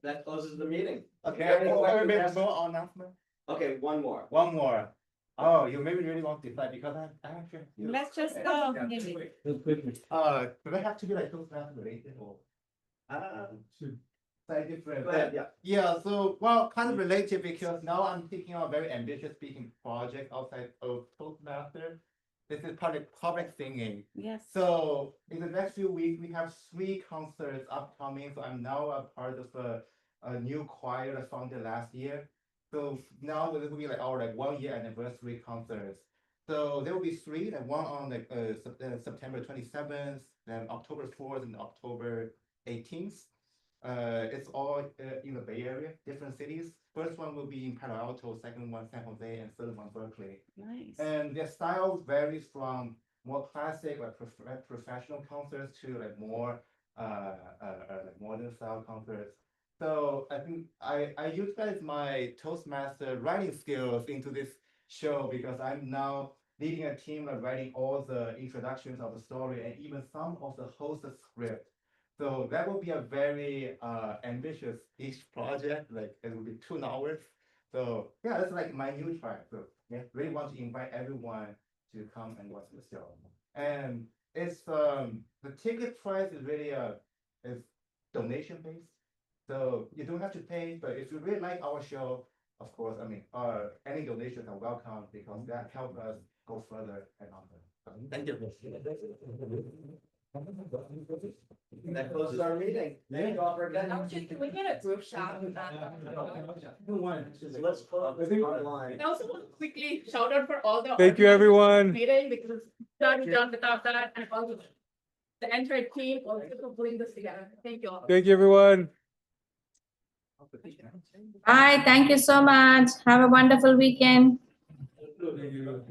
That closes the meeting. Okay, Any wait, questions? more announcement. Okay, one more. One more. Oh, you maybe really want to decide because I actually. Let's just go. Yeah. Do they have to be like Toastmaster related or? Slightly different. Go ahead, yeah. Yeah, so, well, kind of related because now I'm taking on a very ambitious speaking project outside of Toastmaster. This is public singing. Yes. So in the next few weeks, we have 3 concerts upcoming. So I'm now a part of a new choir I founded last year. So now this will be like our 1 year anniversary concerts. So there will be 3, and one on September 27th, then October 4th, and October 18th. It's all in the Bay Area, different cities. First one will be in Palo Alto, second one San Jose, and third one Berkeley. Nice. And their style varies from more classic, like professional concerts, to like more like modern style concerts. So I think I utilize my Toastmaster writing skills into this show because I'm now leading a team of writing all the introductions of the story and even some of the hosted script. So that will be a very ambitious-ish project, like it will be 2 hours. So yeah, that's like my new tribe. So yeah, really want to invite everyone to come and watch the show. And it's the ticket price is really is donation based. So you don't have to pay, but if you really like our show, of course, I mean, any donations are welcome because that helps us go further and on. Thank you. That closes our meeting. Thank you all for attending. Can we get a group shot? Let's close online. I also want to quickly shout out for all the. Thank you, organizers of everyone. this Meeting because it's not done without that and all the entire team also for putting this together. Thank you all. Thank you, everyone. Bye. Thank you so much. Have a wonderful weekend. Thank you.